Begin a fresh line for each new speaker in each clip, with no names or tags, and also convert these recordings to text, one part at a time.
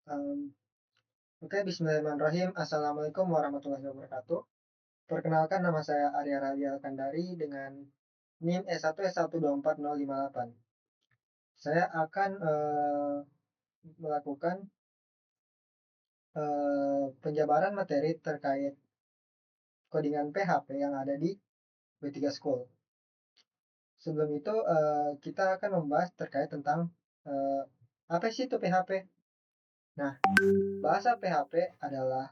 Oke, bismillahirrahmanirrahim. Assalamualaikum warahmatullahi wabarakatuh. Perkenalkan, nama saya Arya Radial Kandari dengan NIM S1S124058. Saya akan melakukan penjabaran materi terkait codingan PHP yang ada di W3 School. Sebelum itu, kita akan membahas terkait tentang apa sih itu PHP. Nah, bahasa PHP adalah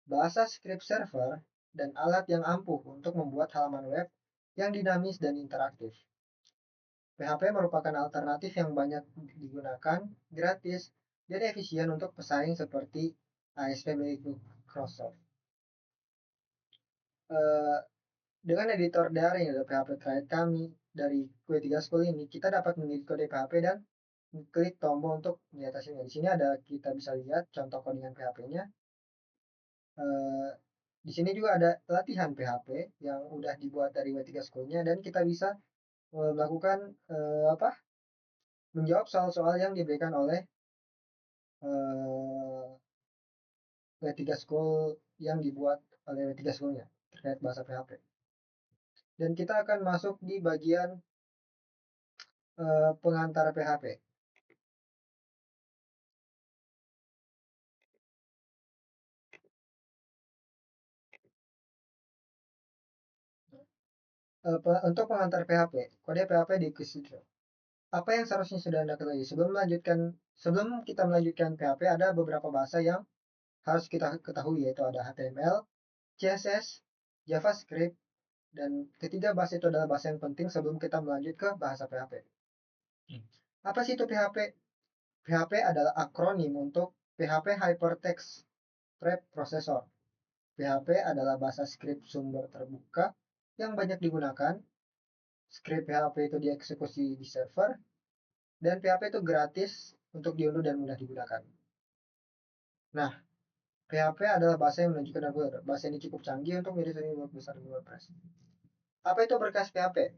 bahasa script server dan alat yang ampuh untuk membuat halaman web yang dinamis dan interaktif. PHP merupakan alternatif yang banyak digunakan, gratis, dan efisien untuk pesaing seperti ASP milik Microsoft. Dengan editor daring atau PHP Client kami dari W3 School ini, kita dapat mengedit kode PHP dan klik tombol untuk melihat hasilnya. Di sini kita bisa lihat contoh codingan PHP-nya. Di sini juga ada latihan PHP yang udah dibuat dari W3 School-nya, dan kita bisa melakukan menjawab soal-soal yang diberikan oleh W3 School yang dibuat oleh W3 School-nya terkait bahasa PHP. Dan kita akan masuk di bagian pengantar PHP. Untuk pengantar PHP, kode PHP di Quizletro. Apa yang seharusnya sudah Anda ketahui? Sebelum kita melanjutkan PHP, ada beberapa bahasa yang harus kita ketahui, yaitu ada HTML, CSS, JavaScript, dan ketiga bahasa itu adalah bahasa yang penting sebelum kita melanjut ke bahasa PHP. Apa sih itu PHP? PHP adalah akronim untuk PHP Hypertext Preprocessor. PHP adalah bahasa script sumber terbuka yang banyak digunakan. Script PHP itu dieksekusi di server, dan PHP itu gratis untuk diunduh dan mudah digunakan. Nah, PHP adalah bahasa yang menunjukkan bahasa ini cukup canggih untuk menjadi web besar di WordPress. Apa itu berkas PHP?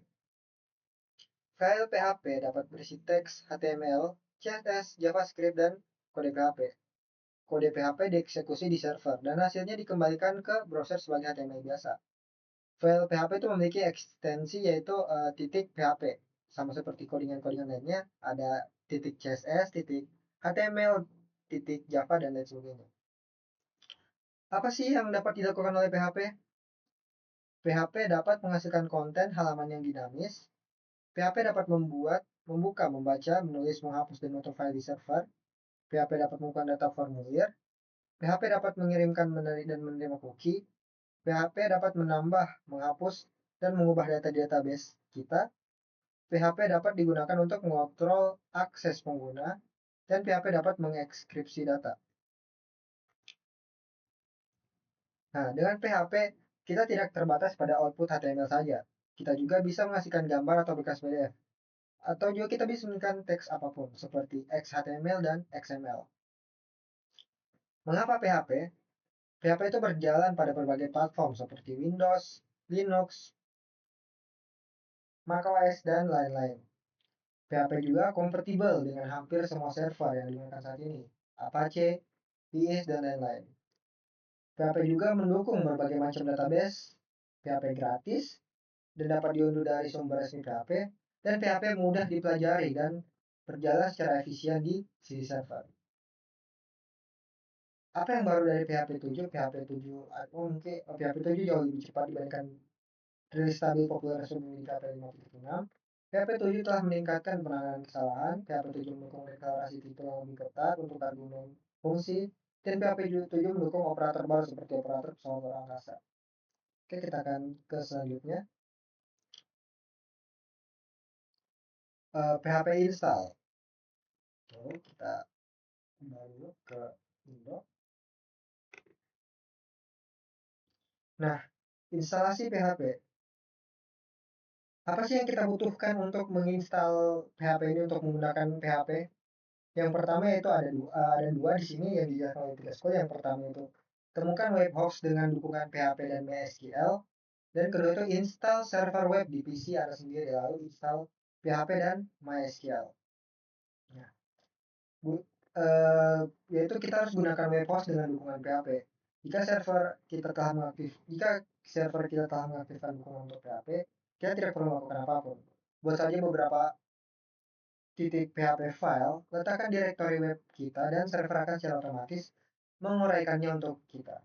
File PHP dapat berisi teks, HTML, CSS, JavaScript, dan kode PHP. Kode PHP dieksekusi di server dan hasilnya dikembalikan ke browser sebagai HTML biasa. File PHP itu memiliki ekstensi yaitu titik PHP. Sama seperti codingan-codingan lainnya, ada titik CSS, titik HTML, titik Java, dan lain sebagainya. Apa sih yang dapat dilakukan oleh PHP? PHP dapat menghasilkan konten halaman yang dinamis. PHP dapat membuka, membaca, menulis, menghapus, dan mengatur file di server. PHP dapat membuka data formulir. PHP dapat mengirimkan, dan menerima cookie. PHP dapat menambah, menghapus, dan mengubah data di database kita. PHP dapat digunakan untuk mengontrol akses pengguna, dan PHP dapat mengekskripsi data. Nah, dengan PHP, kita tidak terbatas pada output HTML saja. Kita juga bisa menghasilkan gambar atau bekas PDF. Atau juga kita bisa menggunakan teks apapun, seperti XHTML dan XML. Mengapa PHP? PHP itu berjalan pada berbagai platform seperti Windows, Linux, macOS, dan lain-lain. PHP juga kompatibel dengan hampir semua server yang digunakan saat ini, Apache, VS, dan lain-lain. PHP juga mendukung berbagai macam database, PHP gratis, dan dapat diunduh dari sumber resmi PHP, dan PHP mudah dipelajari dan berjalan secara efisien di sisi server. Apa yang baru dari PHP 7? PHP 7 mungkin PHP 7 jauh lebih cepat dibandingkan rilis stabil populer sebelum di PHP 5.6. PHP 7 telah meningkatkan penanganan kesalahan. PHP 7 mendukung deklarasi tipe yang lebih ketat untuk argumen fungsi, dan PHP 7 mendukung operator baru seperti operator pesawat luar angkasa. Oke, kita akan ke selanjutnya. PHP install. Oke, kita kembali ke Windows. Nah, instalasi PHP. Apa sih yang kita butuhkan untuk menginstal PHP ini untuk menggunakan PHP? Yang pertama yaitu ada dua di sini yang dijelaskan oleh Tiga School. Yang pertama itu temukan webhooks dengan dukungan PHP dan MySQL. Dan kedua itu install server web di PC Anda sendiri, lalu install PHP dan MySQL. Nah, yaitu kita harus gunakan web host dengan dukungan PHP. Jika server kita telah mengaktifkan dukungan untuk PHP, kita tidak perlu melakukan apapun. Buat saja beberapa titik PHP file, letakkan direktori web kita dan server akan secara otomatis menguraikannya untuk kita.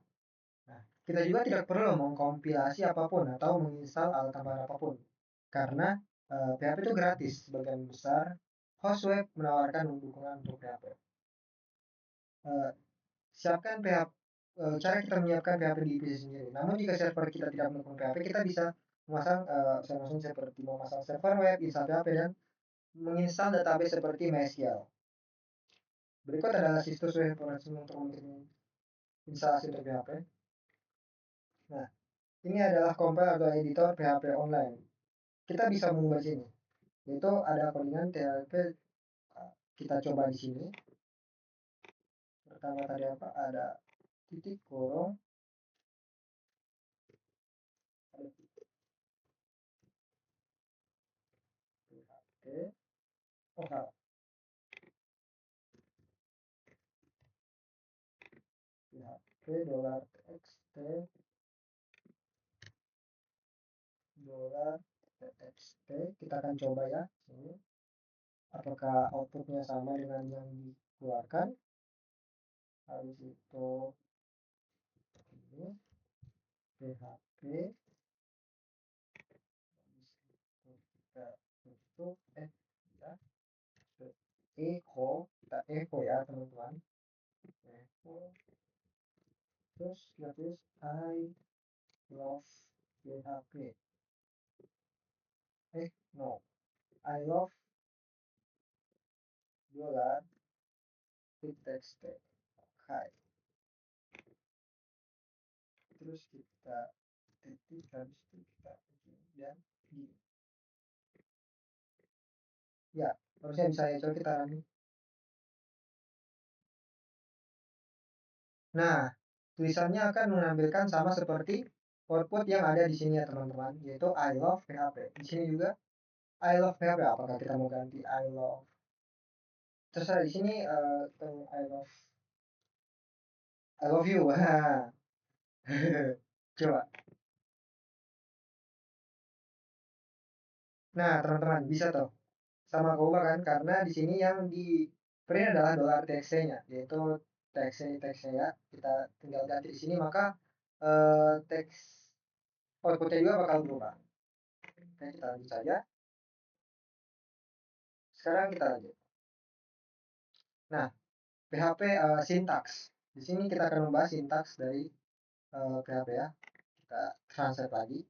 Nah, kita juga tidak perlu mengkompilasi apapun atau menginstal alat tambahan apapun, karena PHP itu gratis. Sebagian besar host web menawarkan dukungan untuk PHP. Siapkan PHP, cara kita menyiapkan PHP di PC sendiri. Namun jika server kita tidak mendukung PHP, kita bisa memasang seperti memasang server web, install PHP, dan menginstal database seperti MySQL. Berikut adalah situs web untuk instalasi untuk PHP. Nah, ini adalah compile atau editor PHP online. Kita bisa mengubah sini. Yaitu ada codingan PHP, kita coba di sini. Pertama tadi apa? Ada titik kurung PHP. Oh, salah. PHP $txt $txt. Kita akan coba ya ini. Apakah outputnya sama dengan yang dikeluarkan? Habis itu ini PHP. Habis itu kita tutup ya, echo, kita echo ya teman-teman. Echo. Terus kita tulis I love PHP. No, I love $txt. Hai. Terus kita titik, habis itu kita begini dan gini. Ya, harusnya bisa ya, coba kita running. Nah, tulisannya akan menampilkan sama seperti output yang ada di sini ya teman-teman, yaitu I love PHP. Di sini juga I love PHP. Apakah kita mau ganti I love? Terserah di sini I love you. Coba. Nah, teman-teman bisa tuh sama Koba kan, karena di sini yang di print adalah $txt-nya, yaitu teks ya. Kita tinggal ganti di sini, maka teks outputnya juga bakal berubah. Oke, kita lanjut saja. Sekarang kita lanjut. Nah, PHP sintaks. Di sini kita akan membahas sintaks dari PHP ya. Kita translate lagi.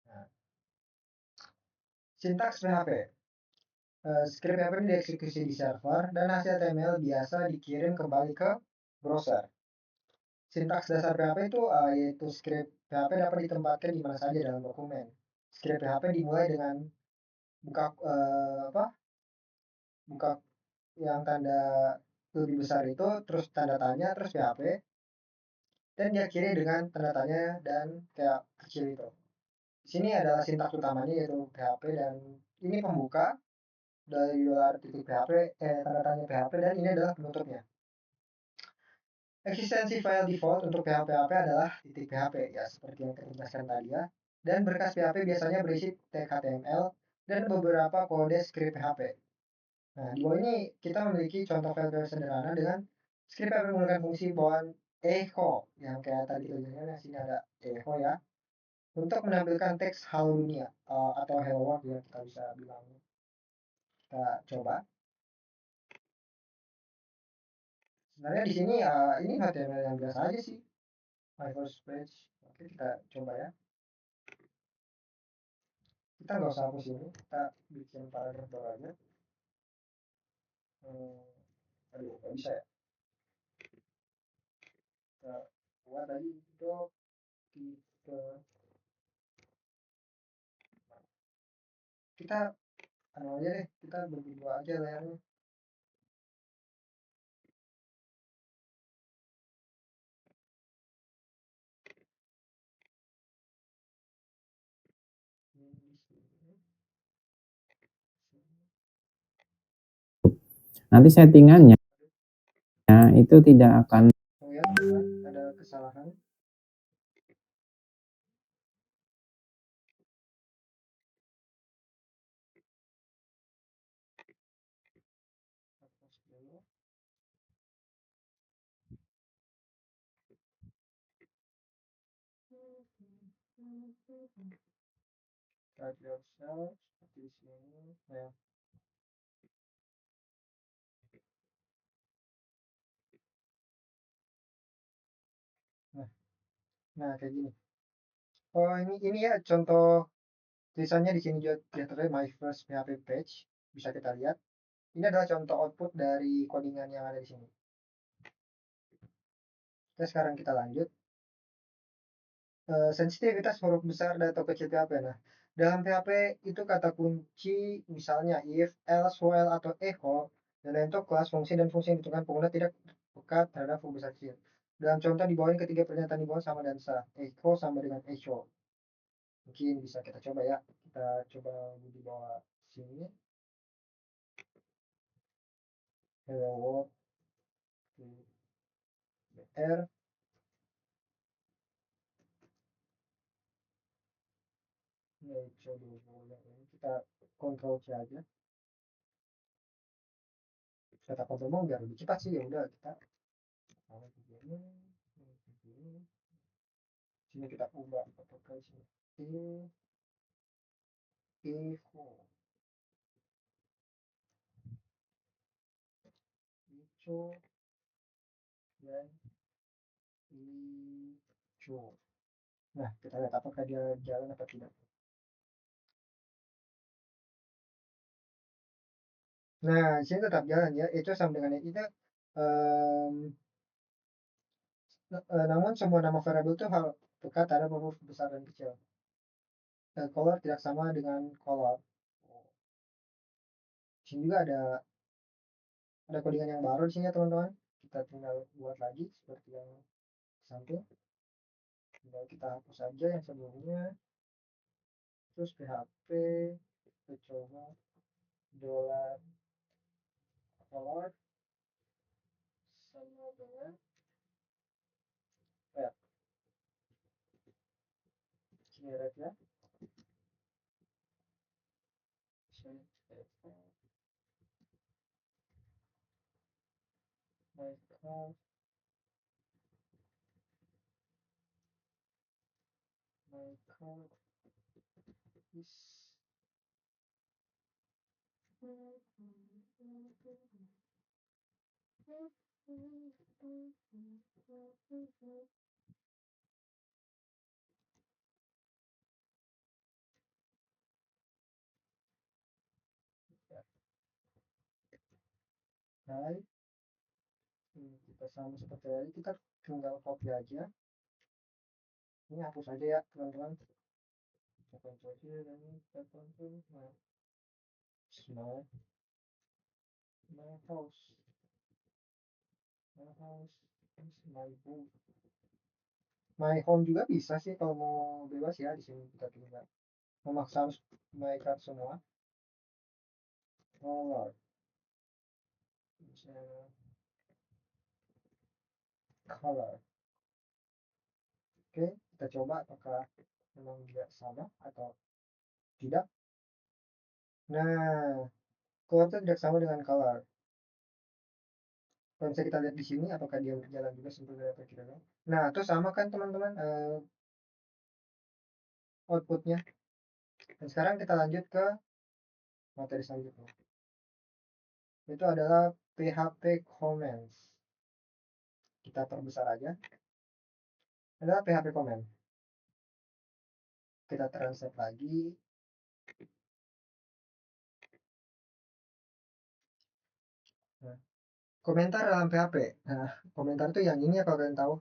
Nah, sintaks PHP. Script PHP ini dieksekusi di server dan hasil HTML biasa dikirim kembali ke browser. Sintaks dasar PHP itu yaitu script PHP dapat ditempatkan di mana saja dalam dokumen. Script PHP dimulai dengan buka buka yang tanda lebih besar itu, terus tanda tanya, terus PHP, dan diakhiri dengan tanda tanya dan kayak kecil itu. Di sini adalah sintaks utamanya yaitu PHP, dan ini pembuka dari $PHP, tanda tanya PHP, dan ini adalah penutupnya. Eksistensi file default untuk PHP adalah .php ya, seperti yang kita jelaskan tadi ya. Dan berkas PHP biasanya berisi tag HTML dan beberapa kode script PHP. Nah, di bawah ini kita memiliki contoh file sederhana dengan script PHP menggunakan fungsi bawaan echo yang kayak tadi kita jelaskan. Sini ada echo ya, untuk menampilkan teks halo dunia atau hello world ya, kita bisa bilang. Kita coba. Sebenarnya di sini ini HTML yang biasa aja sih. My first page. Oke, kita coba ya. Kita nggak usah hapus ini, kita bikin paragraf baru aja. Aduh, nggak bisa ya. Kita buat tadi itu kita anu aja deh, kita berdua aja layarnya.
nanti settingannya itu tidak akan.
Oh ya teman-teman, ada kesalahan. Hapus dulu. Start yourself seperti di sini. Nah, nah, nah kayak gini. Oh ini ya contoh tulisannya di sini juga terlihat my first PHP page. Bisa kita lihat. Ini adalah contoh output dari codingan yang ada di sini. Oke, sekarang kita lanjut. Sensitivitas huruf besar dan atau kecil PHP. Nah, dalam PHP itu kata kunci misalnya if, else, while, atau echo dan lain itu kelas fungsi dan fungsi yang ditentukan pengguna tidak peka terhadap huruf besar kecil. Dalam contoh di bawah ini ketiga pernyataan di bawah sama dan sah. Echo sama dengan echo. Mungkin bisa kita coba ya. Kita coba di bawah sini. Hello world. R. Ini coba dulu. Kita kontrol C aja. Kita kontrol biar lebih cepat sih, ya udah kita begini. Sini kita ubah apakah sini info hijau dan hijau. Nah, kita lihat apakah dia jalan atau tidak. Nah, sini tetap jalan ya. Itu sama dengan itu. Um, namun semua nama variabel itu hal dekat ada huruf besar dan kecil. Color tidak sama dengan color. Sini juga ada codingan yang baru di sini ya teman-teman. Kita tinggal buat lagi seperti yang samping. Tinggal kita hapus saja yang sebelumnya. Terus PHP kita coba dollar color sama dengan red. Sini red ya. My card is Hai. Kita sama seperti tadi, kita tinggal copy aja. Ini hapus aja ya teman-teman. Kita kontrol dan kita kontrol. Nah, my house, my house is my book. My home juga bisa sih kalau mau bebas ya, di sini kita tinggal memaksa harus my card semua. Color, color. Oke, kita coba apakah memang dia sama atau tidak. Nah, color itu tidak sama dengan color. Kalau bisa kita lihat di sini, apakah dia berjalan juga seperti apa kita lihat. Nah, itu sama kan teman-teman outputnya. Dan sekarang kita lanjut ke materi selanjutnya. Itu adalah PHP comments. Kita perbesar aja. Adalah PHP comment. Kita translate lagi. Nah, komentar dalam PHP. Nah, komentar itu yang ini ya kalau kalian tahu.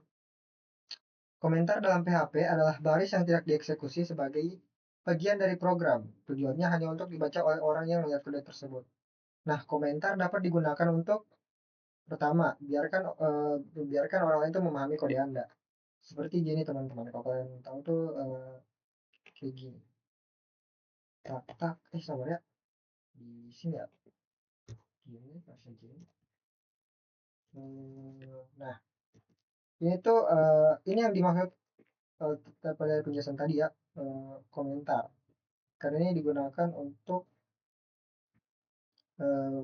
Komentar dalam PHP adalah baris yang tidak dieksekusi sebagai bagian dari program. Tujuannya hanya untuk dibaca oleh orang yang melihat kode tersebut. Nah, komentar dapat digunakan untuk pertama, biarkan orang lain itu memahami kode Anda. Seperti gini teman-teman. Kalau kalian tahu tuh kayak gini. Tak tak, sama ya di sini ya. gini bahasa gini. Nah ini tuh ini yang dimaksud pada penjelasan tadi ya, komentar karena ini digunakan untuk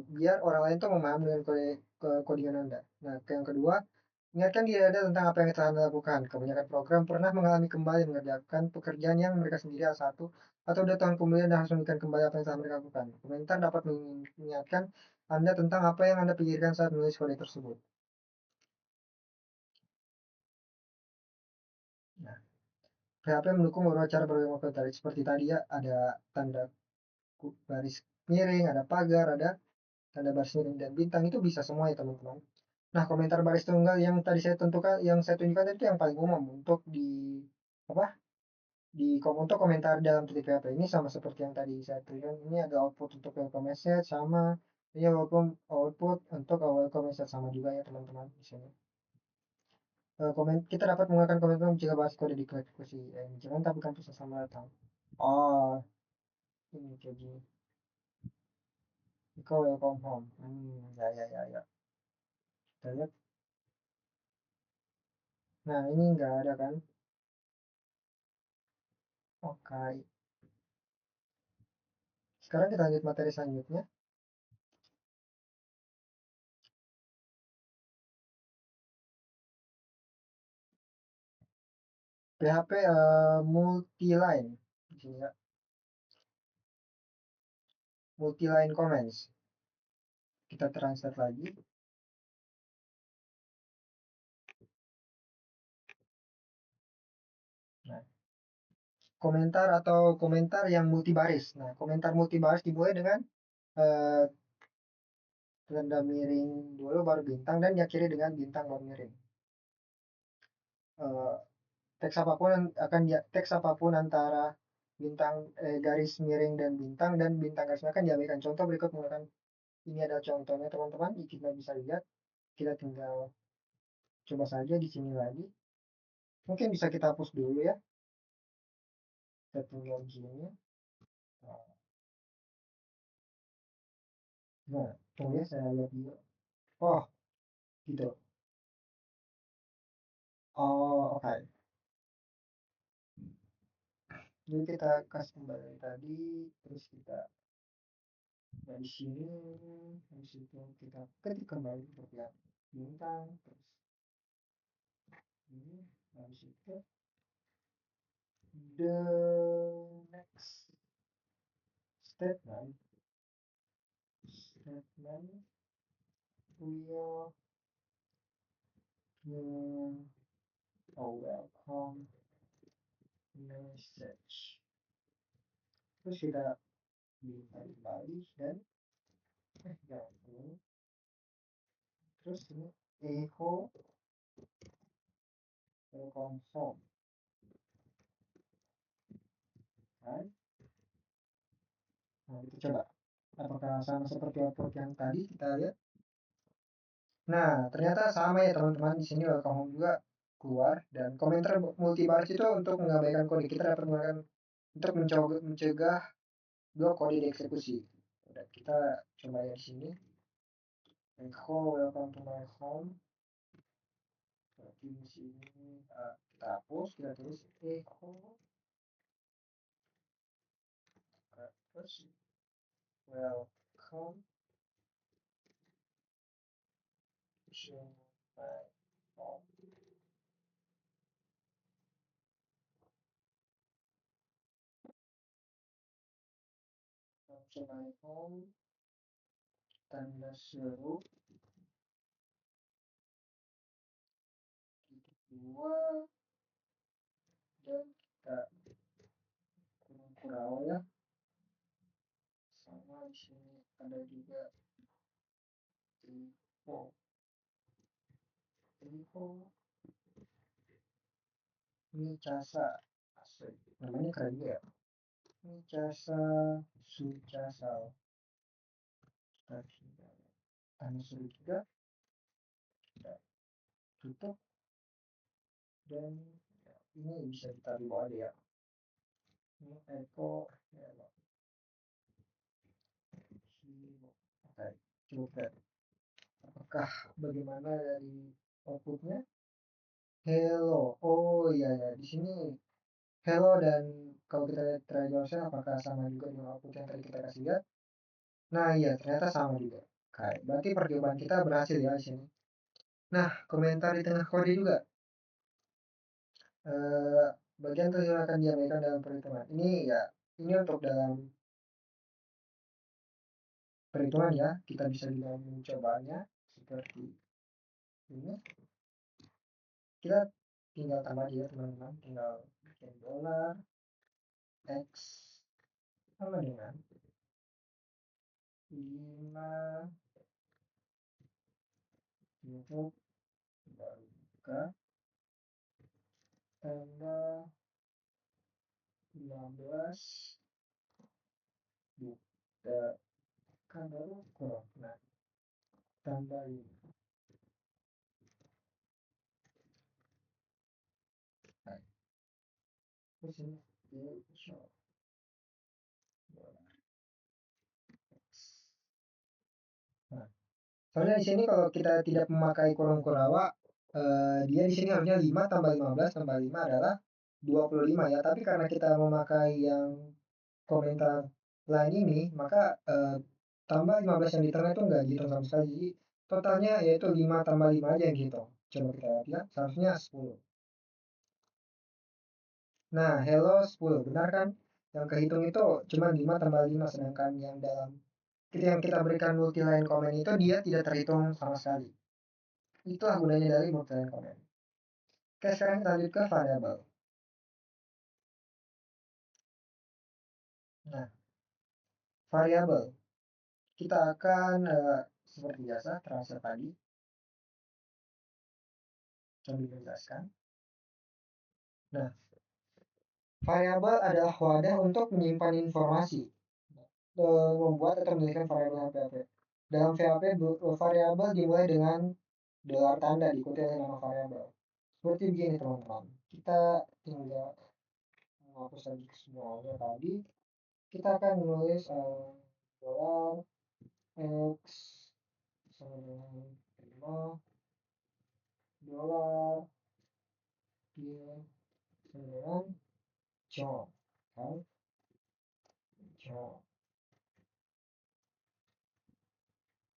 biar orang lain tuh memahami dengan codingan Anda. Nah, yang kedua, ingatkan diri Anda tentang apa yang telah Anda lakukan. Kebanyakan program pernah mengalami kembali mengerjakan pekerjaan yang mereka sendiri satu atau 2 tahun kemudian dan harus menunjukkan kembali apa yang telah mereka lakukan. Komentar dapat mengingatkan Anda tentang apa yang Anda pikirkan saat menulis kode tersebut. Nah, PHP mendukung beberapa cara berbagai tadi seperti tadi ya, ada tanda baris miring, ada pagar, ada tanda baris miring dan bintang, itu bisa semua ya teman-teman. Nah, komentar baris tunggal yang tadi saya tentukan, yang saya tunjukkan itu yang paling umum untuk di apa? Untuk komentar dalam titik PHP ini sama seperti yang tadi saya tunjukkan. Ini ada output untuk welcome message sama ini welcome output untuk welcome message sama juga ya teman-teman di sini. Kita dapat menggunakan komentar jika bahas kode di eksekusi jangan tapi kan bisa sama datang. Oh, ini kayak gini. Iko welcome home. Ya ya ya ya. Kita lihat. Nah, ini enggak ada kan? Oke. Sekarang kita lanjut materi selanjutnya. PHP multi-line. Di sini ya. Multi-line comments. Kita translate lagi. Nah, komentar atau komentar yang multibaris. Nah, komentar multibaris dimulai dengan eh, tanda miring dulu baru bintang dan diakhiri dengan bintang baru miring. Eh, teks apapun antara bintang garis miring dan bintang garis miring akan diabaikan. Contoh berikut menggunakan ini adalah contohnya teman-teman. Kita bisa lihat. Kita tinggal coba saja di sini lagi. Mungkin bisa kita hapus dulu ya. Kita tinggal gini. Nah, tunggu ya saya lihat dulu. Oh, gitu. Oh, oke. Jadi kita kasih kembali tadi, terus kita dari sini, habis itu kita ketik kembali bagian bintang, terus ini, habis itu the next statement will give a welcome message. Terus kita bintang kembali dan gabung. Terus ini echo welcome home. Kan? Nah, kita coba. Apakah sama seperti output yang tadi kita lihat? Nah, ternyata sama ya teman-teman. Di sini welcome home juga keluar dan komentar multibaris itu untuk mengabaikan kode. Kita dapat menggunakan untuk mencegah blok kode dieksekusi. Dan kita coba lihat di sini. Echo welcome to my home. Di sini kita hapus, kita tulis echo. Terus welcome to my home. To my home. Tanda seru. Dua. Dan kita kurang ya. Sama di sini ada juga info Micasa asli namanya keren ya, Micasa Sucasal. Tanda seru juga kita tutup dan ya, ini bisa kita bawa aja ya. Ini echo ya, oke. Coba apakah bagaimana dari outputnya? Hello. Oh iya ya, di sini hello dan kalau kita lihat try browser apakah sama juga dengan output yang tadi kita kasih lihat? Nah iya ternyata sama juga. Oke, berarti percobaan kita berhasil ya di sini. Nah, komentar di tengah kode juga. Eh, bagian tersebut akan diabaikan dalam perhitungan. Ini ya, ini untuk dalam perhitungan ya. Kita bisa juga mencobanya seperti ini. Kita tinggal tambah dia teman-teman. Tinggal bikin dolar X sama dengan 5 cukup baru buka tanggal 15 buka kan baru kurang. Nah, tambah ini. Nah, terus ini show dolar X. Nah, soalnya di sini kalau kita tidak memakai kolom Korawa, dia di sini harusnya 5 tambah 15 tambah 5 adalah 25 ya. Tapi karena kita memakai yang komentar lain ini, maka tambah 15 yang di tengah itu enggak gitu sama sekali. Jadi totalnya yaitu 5 tambah 5 aja yang gitu. Coba kita lihat ya, seharusnya 10. Nah, hello 10, benar kan? Yang kehitung itu cuma 5 tambah 5, sedangkan yang dalam yang kita berikan multi-line comment itu dia tidak terhitung sama sekali. Itulah gunanya dari multi-line comment. Oke, sekarang kita lanjut ke variabel. Nah, variabel. Kita akan seperti biasa transfer tadi. Sambil menjelaskan. Nah, variabel adalah wadah untuk menyimpan informasi, membuat atau menuliskan variabel HPAP. Dalam VAP, variabel dimulai dengan dolar tanda diikuti oleh nama variabel. Seperti begini teman-teman. Kita tinggal menghapus lagi semuanya tadi. Kita akan menulis dolar X sama dengan 5 dolar Y sama dengan John kan John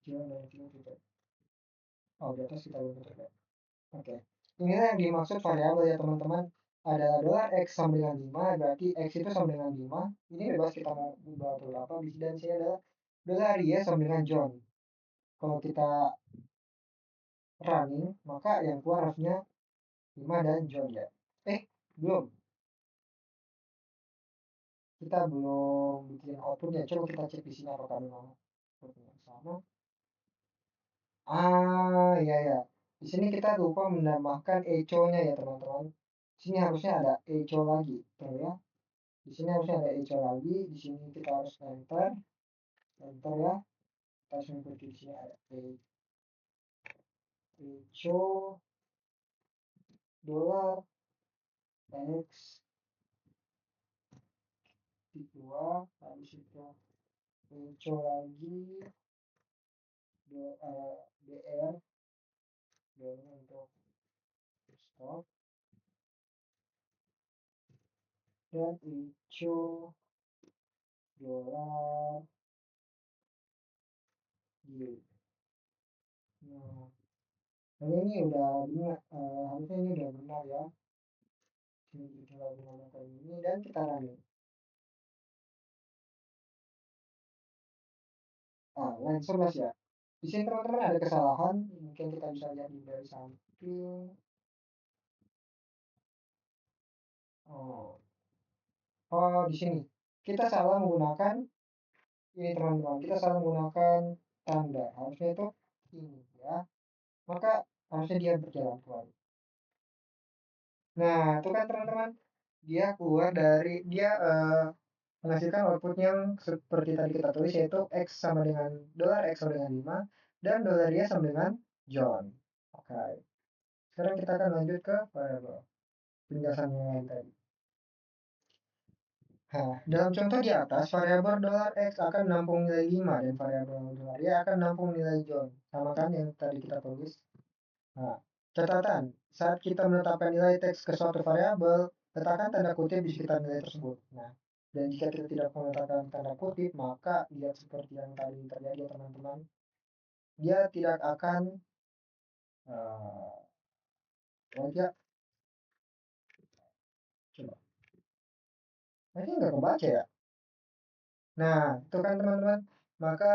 John dan kita tutup. Oh di atas kita belum tutup ya. Oke, inilah yang dimaksud variabel ya teman-teman. Ada dolar X sama dengan 5, berarti X itu sama dengan 5. Ini bebas kita mau ubah atau apa. Dan sini adalah dolar Y sama dengan John. Kalau kita running, maka yang keluar harusnya 5 dan John ya. Belum. Kita belum bikin outputnya. Coba kita cek di sini apakah memang outputnya sama. Iya ya. Di sini kita lupa menambahkan echo-nya ya teman-teman. Di sini harusnya ada echo lagi, tuh ya. Di sini harusnya ada echo lagi. Di sini kita harus enter, enter ya. Kita harus mengikuti di sini ada echo dolar X di 2, habis itu echo lagi BR untuk stop dan echo dolar Y. Nah, ini udah benar, harusnya ini udah benar ya. Sini tinggal menggunakan ini dan kita running. Line 11 ya. Di sini teman-teman ada kesalahan, mungkin kita bisa lihat dari samping. Oh, di sini kita salah menggunakan ini teman-teman. Kita salah menggunakan tanda. Harusnya itu ini ya. Maka harusnya dia berjalan kembali. Nah, itu kan teman-teman, dia keluar dari dia menghasilkan output yang seperti tadi kita tulis yaitu X sama dengan dolar X sama dengan 5 dan dolar Y sama dengan John. Oke. Sekarang kita akan lanjut ke variable penjelasan yang lain tadi. Nah, dalam contoh di atas, variabel $x akan menampung nilai 5 dan variabel $y akan menampung nilai John. Sama kan yang tadi kita tulis? Nah, catatan, saat kita menetapkan nilai teks ke suatu variabel, letakkan tanda kutip di sekitar nilai tersebut. Nah, dan jika kita tidak meletakkan tanda kutip, maka lihat seperti yang tadi terjadi ya teman-teman, dia tidak akan ya, coba. Nah, ini nggak kebaca ya. Nah, itu kan teman-teman. Maka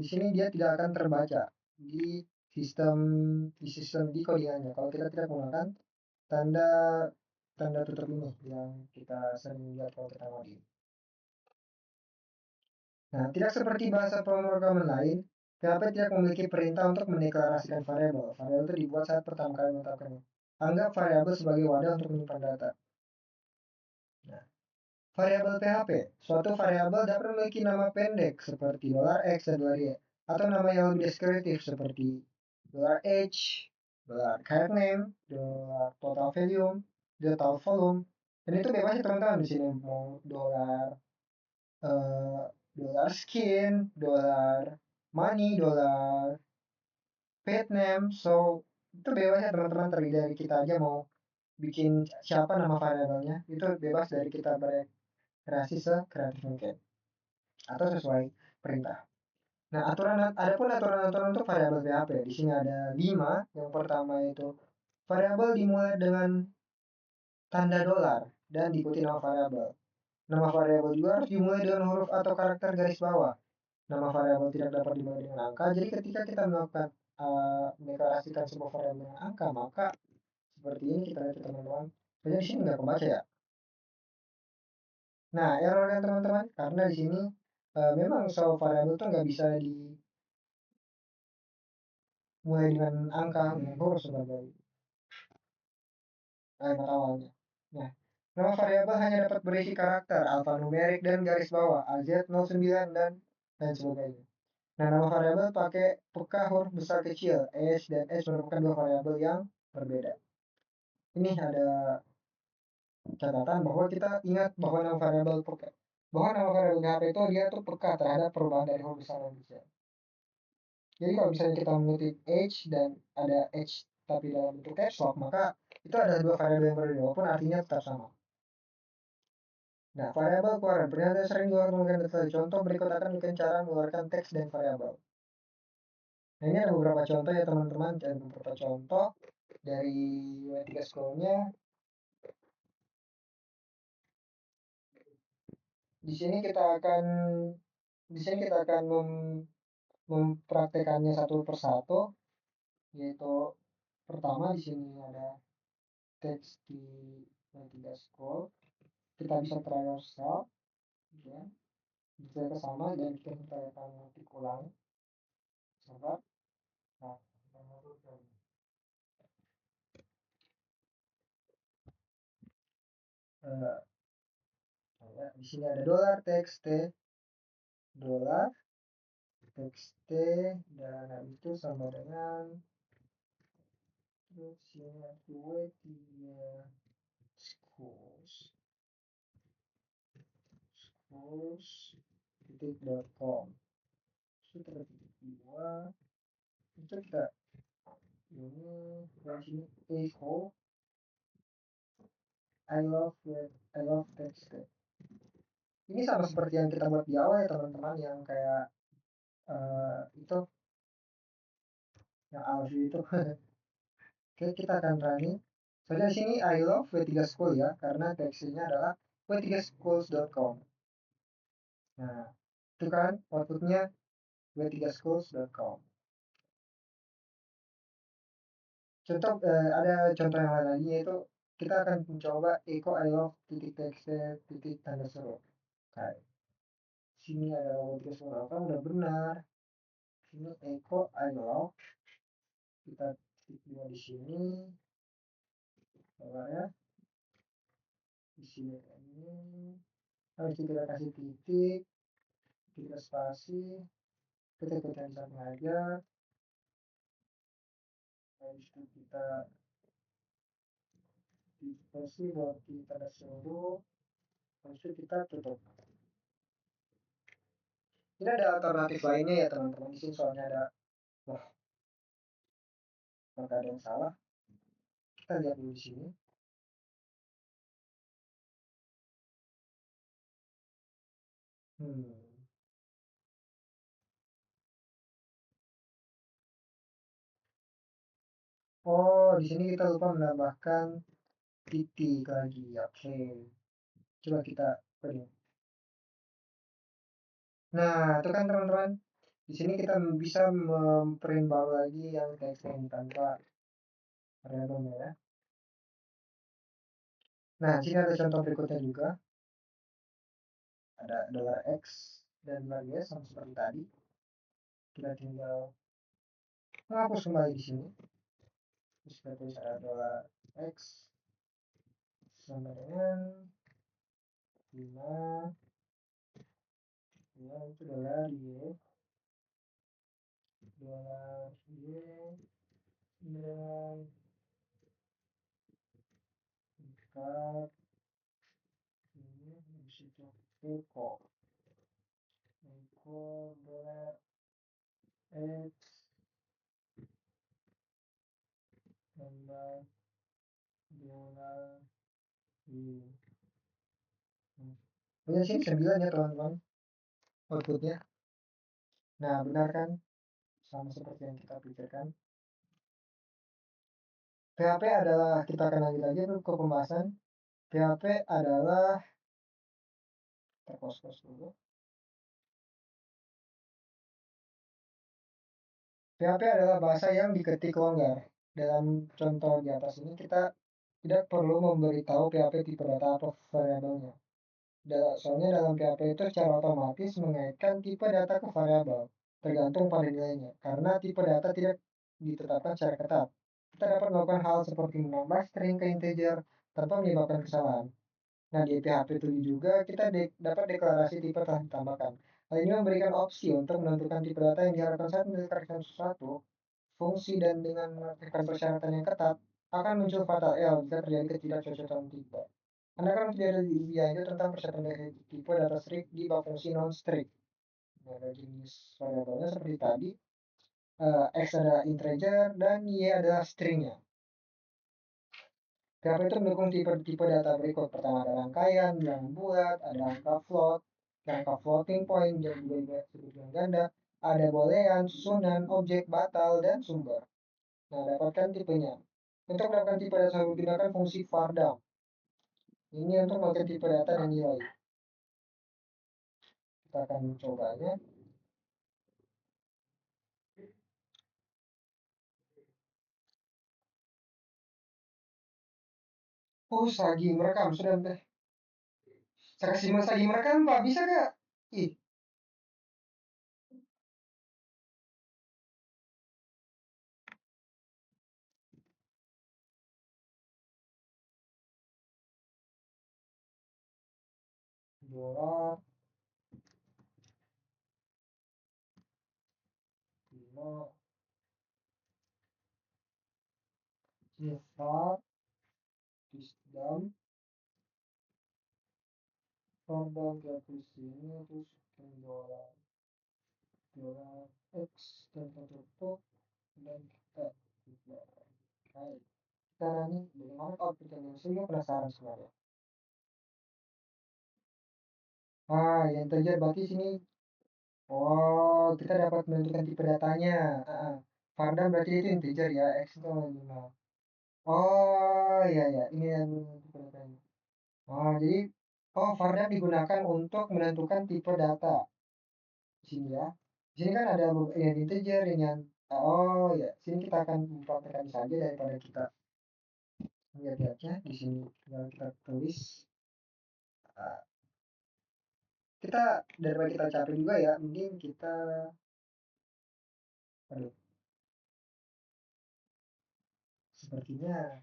di sini dia tidak akan terbaca di sistem di codingannya. Kalau kita tidak menggunakan tanda tanda tutup ini yang kita sering lihat kalau kita ngoding. Nah, tidak seperti bahasa pemrograman lain, PHP tidak memiliki perintah untuk mendeklarasikan variabel. Variabel itu dibuat saat pertama kali menetapkannya. Anggap variabel sebagai wadah untuk menyimpan data. Nah, variabel PHP, suatu variabel dapat memiliki nama pendek seperti $x dan $y, atau nama yang lebih deskriptif seperti $h, $character name, $total volume, $total volume, dan itu bebas ya teman-teman di sini mau eh, dollar skin, dollar money, dollar pet name, so itu bebas ya teman-teman terdiri dari kita aja mau bikin siapa nama variabelnya itu bebas dari kita berekreasi sekreatif mungkin atau sesuai perintah. Nah, aturan-aturan untuk variabel PHP. Di sini ada 5. Yang pertama itu variabel dimulai dengan tanda dolar dan diikuti nama variabel. Nama variabel juga harus dimulai dengan huruf atau karakter garis bawah. Nama variabel tidak dapat dimulai dengan angka. Jadi ketika kita melakukan mendeklarasikan sebuah variabel dengan angka, maka seperti ini kita lihat teman-teman. Jadi di sini nggak kebaca ya. Nah, error kan teman-teman, karena di sini memang sebuah variabel itu nggak bisa dimulai dengan angka, dengan huruf sebagai kalimat awalnya. Nah, nama variabel hanya dapat berisi karakter, alfanumerik dan garis bawah, AZ09 dan lain sebagainya. Nah, nama variabel pakai peka huruf besar kecil, S dan S merupakan dua variabel yang berbeda. Ini ada catatan bahwa kita ingat bahwa nama variabel peka, bahwa nama variabel PHP itu dia tuh peka terhadap perubahan dari huruf besar dan kecil. Jadi kalau misalnya kita mengetik H dan ada H tapi dalam bentuk caps lock, maka itu ada dua variabel yang berbeda walaupun artinya tetap sama. Nah, variabel keluaran pernyataan sering digunakan data. Contoh berikut akan bukan cara mengeluarkan teks dan variabel. Nah, ini ada beberapa contoh ya teman-teman, dan beberapa contoh dari W3 School-nya. Di sini kita akan mempraktekannya satu persatu, yaitu pertama di sini ada teks di W3 School. Kita bisa try ourselves, ya. Bisa ke sama dan kita akan ngetik ulang. Coba. Nah, di sini ada dolar txt, dolar txt, dan habis itu sama dengan terus sini gue tiga schools titik.com itu titik dua itu kita ini dari sini echo I love text. Ini sama seperti yang kita buat di awal ya teman-teman, yang kayak itu yang Alfie itu. Oke, kita akan running. Soalnya di sini I love W3 School ya, karena teksnya adalah w3schools.com. Nah, itu kan outputnya w3schools.com. Contoh ada contoh yang lain lagi, yaitu kita akan mencoba echo I love titik txt titik tanda seru. Kayak sini ada w3 school kan udah benar. Sini echo I love, kita titik dua di sini, ya. Di sini ini, habis itu kita kasih titik, kita spasi, kita ikutin sama aja. Habis itu kita di spasi buat kita seluruh Habis itu kita tutup. Ini ada alternatif lainnya ya teman-teman. Di sini soalnya ada, wah, maka ada yang salah. Kita lihat dulu di sini. Hmm. Oh, di sini kita lupa menambahkan titik lagi. Oke. Coba kita print. Nah, itu kan teman-teman. Di sini kita bisa memprint baru lagi yang text ini tanpa variabelnya ya. Nah, di sini ada contoh berikutnya juga. Ada $x dan $y sama seperti tadi. Kita tinggal menghapus kembali di sini. Terus kita tulis ada $x sama dengan 5, ya itu $y, $y dengan tingkat ini habis itu echo $x tambah $y. Punya sini 9 ya teman-teman outputnya. Nah, benar kan? Sama seperti yang kita pikirkan. PHP adalah, kita akan lanjut lagi ke pembahasan. PHP adalah, terpos-pos dulu. PHP adalah bahasa yang diketik longgar. Dalam contoh di atas ini kita tidak perlu memberitahu PHP tipe data atau variabelnya. Soalnya dalam PHP itu secara otomatis mengaitkan tipe data ke variabel, tergantung pada nilainya. Karena tipe data tidak ditetapkan secara ketat. Kita dapat melakukan hal seperti menambah string ke integer tanpa menyebabkan kesalahan. Nah, di PHP 7 juga kita dapat deklarasi tipe telah ditambahkan. Hal ini memberikan opsi untuk menentukan tipe data yang diharapkan saat mendeklarasikan sesuatu fungsi dan dengan mengaktifkan persyaratan yang ketat akan muncul fatal error jika terjadi ketidakcocokan tipe. Anda kan tidak ada lebih lanjut tentang persyaratan dari tipe data strict di bab fungsi non strict. Nah, ada jenis variabelnya seperti tadi, x adalah integer dan y adalah stringnya. PHP itu mendukung tipe-tipe data berikut. Pertama ada rangkaian, bilangan bulat, ada angka float, angka floating point, dan juga disebut dengan ganda, ada boolean, susunan, objek, batal, dan sumber. Nah, dapatkan tipenya. Untuk mendapatkan tipe data gunakan fungsi var_dam. Ini untuk melakukan tipe data dan nilai. Kita akan mencobanya. Oh, lagi merekam sudah deh. Saya kasih mas lagi merekam Pak, bisa gak? Ih, $, 5, var, disdam, var_dam kita tulis sini, terus $x dan kita tutup dan kita buka. Baik. Cara ini bagaimana output yang saya penasaran sebenarnya. Ah, yang terjadi berarti sini. Oh, kita dapat menentukan tipe datanya. Var_dam berarti itu integer ya, x itu 5. Oh, iya ya, ini yang tipe datanya. Oh, jadi var_dam digunakan untuk menentukan tipe data. Di sini ya. Di sini kan ada yang integer, yang oh ya, sini kita akan mempraktekkan saja daripada kita lihat-lihatnya di sini. Tinggal kita tulis. Ah, kita daripada kita capek juga ya, mending kita, aduh, sepertinya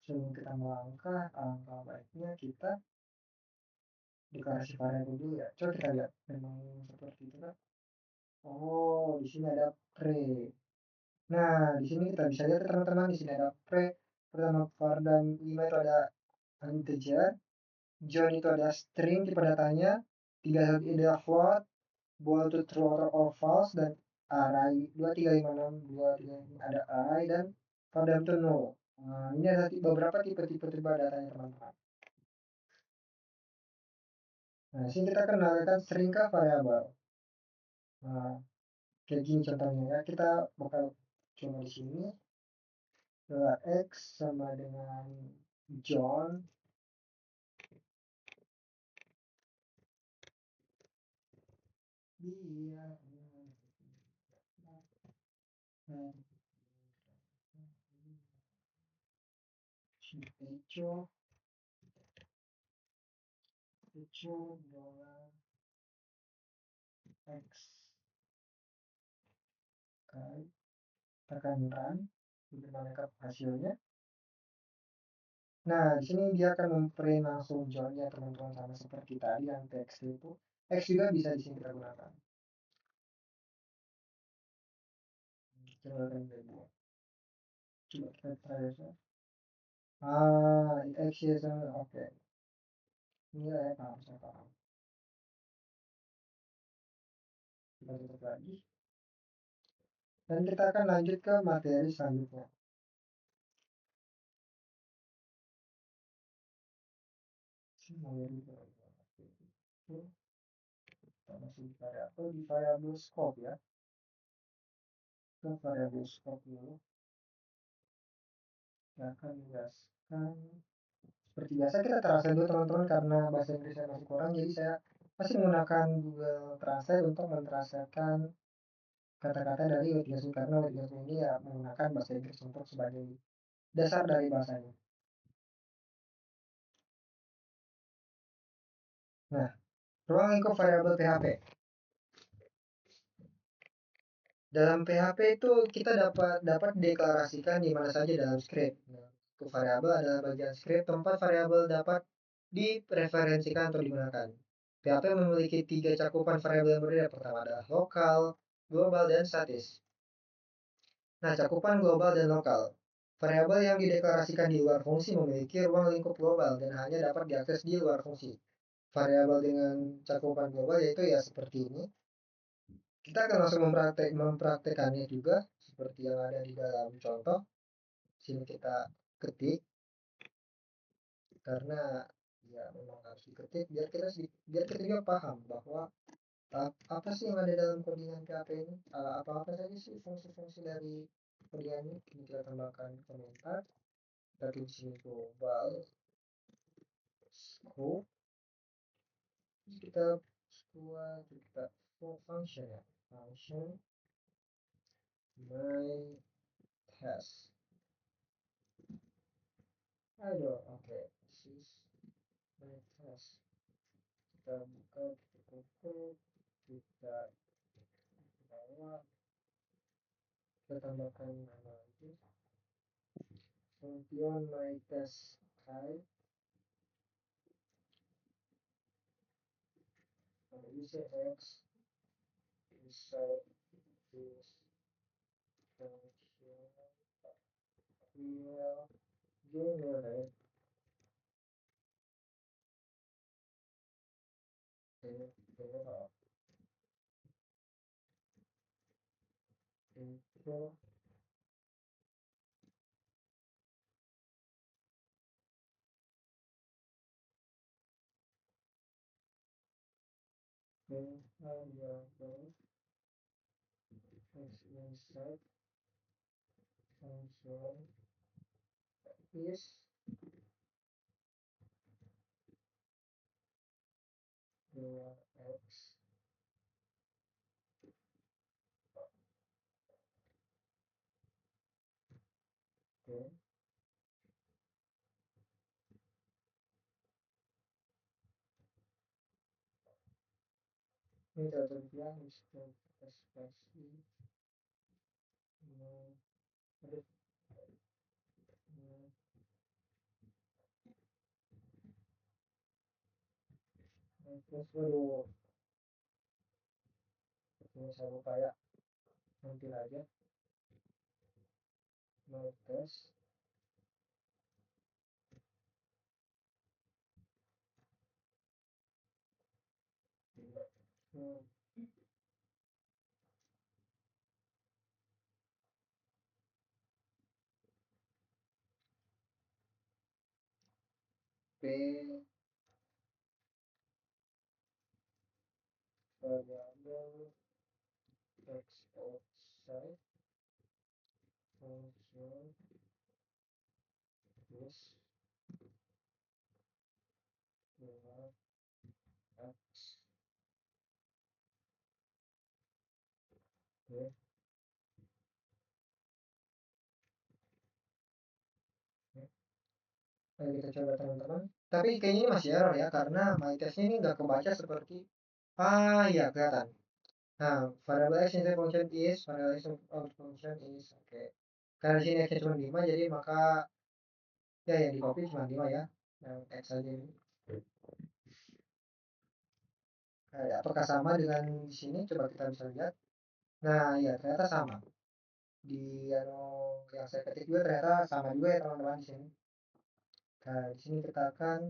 sebelum kita melangkah, alangkah baiknya kita deklarasi variabel dulu ya. Coba kita lihat, memang seperti itu kan? Oh, di sini ada pre. Nah, di sini kita bisa lihat ya, teman-teman, di sini ada pre. Pertama var dan 5 itu ada integer. John itu ada string tipe datanya, 3 ide float, bool to true or false, dan array 2356 ada array dan for them to null. Nah, ini ada beberapa tipe-tipe datanya teman-teman. Nah, di sini kita kenalkan string ke variabel. Nah, kayak gini contohnya ya. Kita bakal coba di sini x sama dengan John. Iya. Hecho dollar x. Oke, tekan run untuk menangkap hasilnya. Nah, di sini dia akan memprint langsung John-nya teman-teman, sama seperti tadi yang teks itu. X juga bisa di sini kita gunakan. Coba kita buat. Coba kita try ya. X ya, oke. Ini ya, paham, saya paham. Kita tutup lagi. Dan kita akan lanjut ke materi selanjutnya. Kita masih di variable scope ya. Ke variable scope dulu. Kita akan menjelaskan seperti biasa. Kita translate dulu teman-teman, karena bahasa Inggris saya masih kurang, jadi saya masih menggunakan Google Translate untuk mentranslatekan kata-kata dari Wikipedia, karena Wikipedia ini ya menggunakan bahasa Inggris untuk sebagai dasar dari bahasanya. Nah, ruang lingkup variabel PHP. Dalam PHP itu kita dapat deklarasikan di mana saja dalam script. Nah, untuk variabel adalah bagian script tempat variabel dapat direferensikan atau digunakan. PHP memiliki 3 cakupan variabel yang berbeda. Pertama adalah lokal, global, dan statis. Nah, cakupan global dan lokal. Variabel yang dideklarasikan di luar fungsi memiliki ruang lingkup global dan hanya dapat diakses di luar fungsi. Variabel dengan cakupan global yaitu ya seperti ini. Kita akan langsung mempraktekannya juga seperti yang ada di dalam contoh. Sini kita ketik, karena ya memang harus diketik biar kita juga paham bahwa apa sih yang ada dalam codingan PHP ini, apa saja sih fungsi-fungsi dari codingan ini. Ini kita tambahkan komentar, kita tulis sini global scope, kita function ya, function my test. Aduh, oke, this is my test. Kita buka, kita tutup, kita bawa, kita tambahkan nama itu function my test type, isi x inside this function will generate error info variable inside function is x. Oke. Ini contohnya spasi ada terus baru ini saya lupa ya, nanti aja mau tes P variabel x outside function plus dengan x. Oke. Ayo kita coba teman-teman. Tapi kayaknya ini masih error ya karena my testnya ini nggak kebaca seperti ya kelihatan. Nah, variable x inside function is variable x out function is oke. Karena di sini x-nya cuma 5 jadi maka ya yang di copy cuma 5 ya. Yang x aja ini. Apakah sama dengan di sini? Coba kita bisa lihat. Nah, ya ternyata sama. Di yang saya ketik juga ternyata sama juga ya teman-teman di sini. Nah, di sini kita akan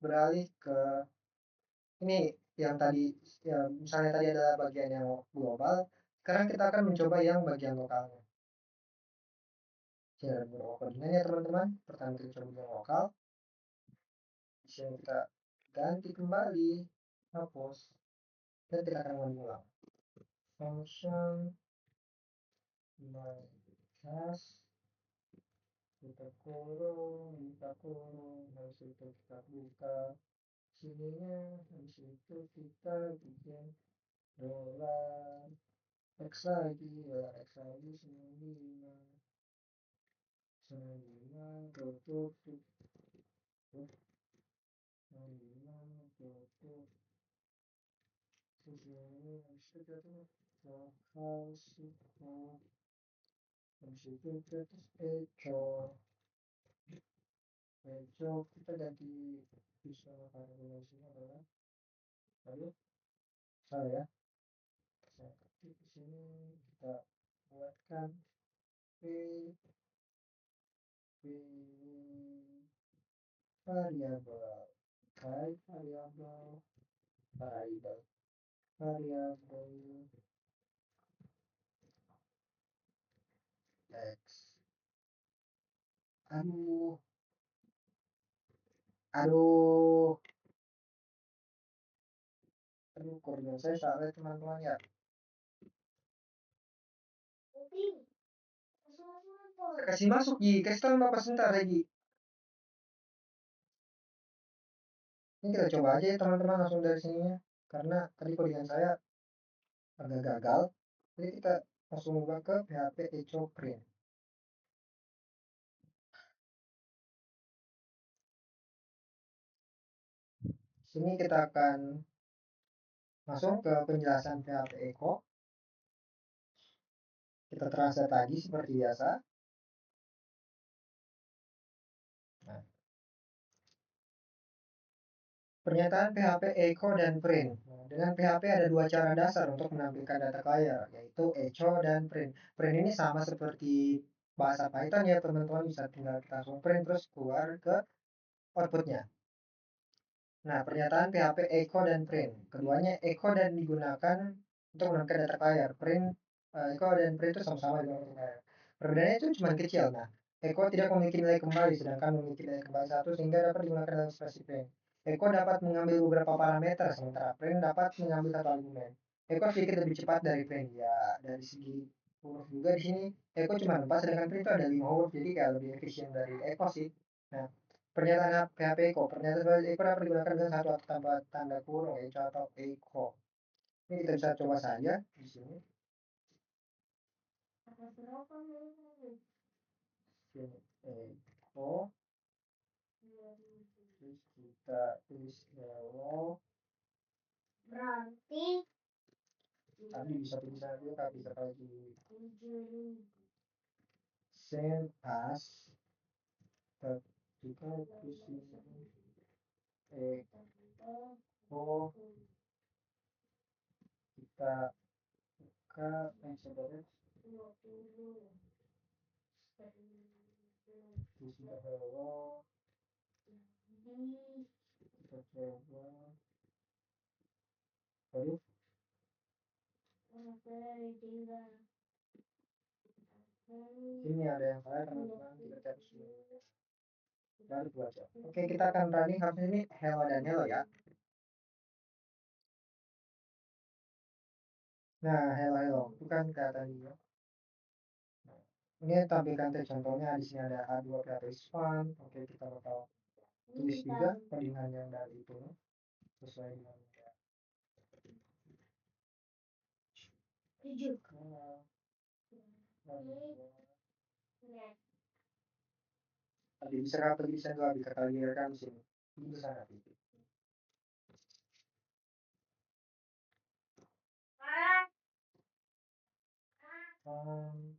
beralih ke ini yang tadi ya misalnya tadi ada bagian yang global, sekarang kita akan mencoba yang bagian lokalnya. Jadi ada beberapa koordinatnya teman-teman. Pertama kita coba yang lokal. Di sini kita ganti kembali, hapus, dan kita akan mengulang. Function my class kita kurung, habis itu kita buka sininya, habis itu kita bikin dolar x lagi, sembilan tutup, sembilan tutup, sini habis itu kita tuh habis itu kita echo kita ganti bisa variabelnya adalah lalu salah ya, saya ketik di sini kita buatkan p variabel type variabel x. aduh aduh koordinat saya salah teman-teman ya. Kasih masuk Gi, kasih tahu Bapak sebentar lagi. Ini kita coba aja ya teman-teman langsung dari sininya. Karena tadi koordinat saya agak gagal. Jadi kita langsung buka ke PHP echo print. Sini kita akan masuk ke penjelasan PHP echo. Kita translate lagi seperti biasa. Nah, pernyataan PHP echo dan print. Nah, dengan PHP ada dua cara dasar untuk menampilkan data player, yaitu echo dan print. Print ini sama seperti bahasa Python ya teman-teman, bisa tinggal kita langsung print terus keluar ke outputnya. Nah, pernyataan PHP echo dan print. Keduanya echo dan digunakan untuk menampilkan data player. Echo dan print itu sama-sama digunakan player. Perbedaannya itu cuma kecil. Nah, echo tidak memiliki nilai kembali, sedangkan memiliki nilai kembali satu sehingga dapat digunakan dalam ekspresi print. Echo dapat mengambil beberapa parameter, sementara print dapat mengambil satu argumen. Echo sedikit lebih cepat dari print. Ya, dari segi huruf juga di sini echo cuma 4, sedangkan print itu ada 5 huruf, jadi kayak lebih efisien dari echo sih. Nah, pernyataan PHP echo. Pernyataan echo dapat digunakan dengan satu atau tanpa tanda kurung, echo atau echo. Ini kita bisa coba saja di sini. Echo. Terus kita tulis hello. Berarti tadi bisa tulisan dulu, tapi bisa lagi send as kita tulis echo kita buka sebenarnya sudah hello kita coba. Aduh, Ini ada yang salah teman-teman, kita cari dulu. Baru 2 jam. Oke, kita akan running harusnya ini hello dan hello ya. Nah, hello hello, bukan kayak tadi ya. Nah, ini tampilkan teks contohnya di sini ada H2 PHP fun. Oke, kita bakal tulis juga codingan yang dari itu sesuai dengan ya. Tadi bisa kata bisa dua bisa kali rekam di sini. Ini bisa nanti. Um,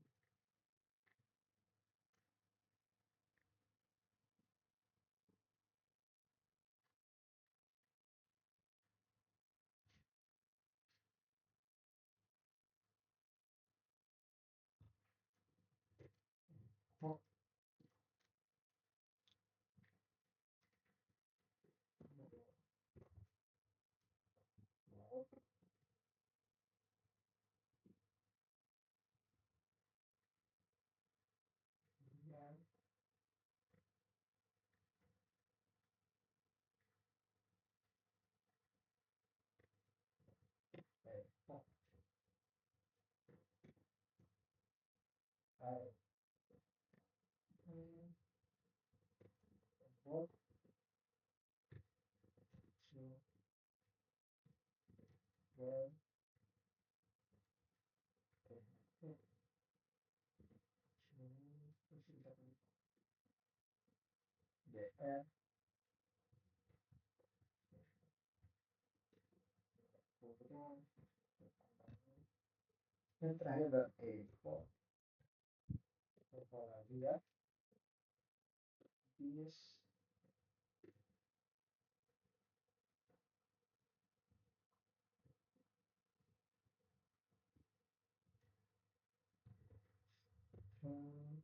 oh, oh, oh, so, well, DR, yang terakhir ada Evo, apa lagi ya? This, hmm,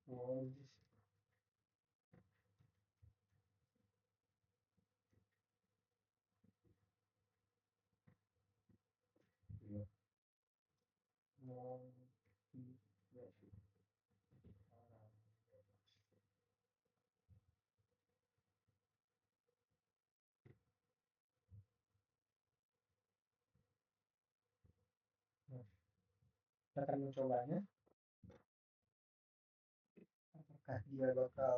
was, ya, non, ya, nah, kita akan mencobanya. Apakah dia bakal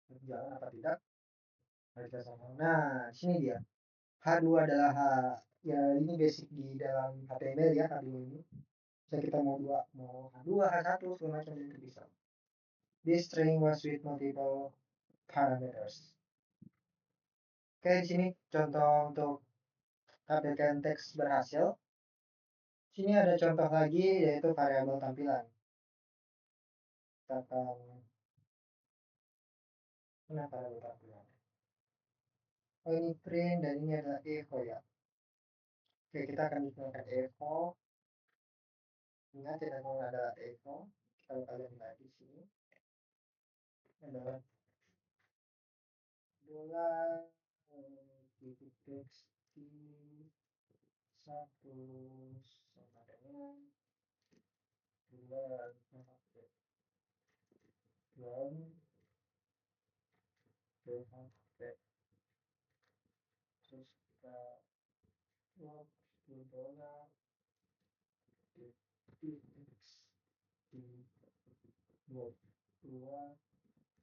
berjalan apa tidak? Mari kita sama. Nah, di sini dia. H2 adalah ya ini basic di dalam HTML ya H2 ini. Bisa kita mau H2, H1 segala macam itu bisa. This string was with multiple parameters. Oke, di sini contoh untuk tampilkan teks berhasil. Sini ada contoh lagi yaitu variabel tampilan. Kita akan mana variabel tampilan? Oh ini print dan ini adalah echo ya. Oke, kita akan menggunakan echo. Ingat tidak mau ada echo. Kita bakal lihat di sini. Adalah bola titik teks di satu sama dengan dua dan PHP terus kita log di bola titik teks di dua sama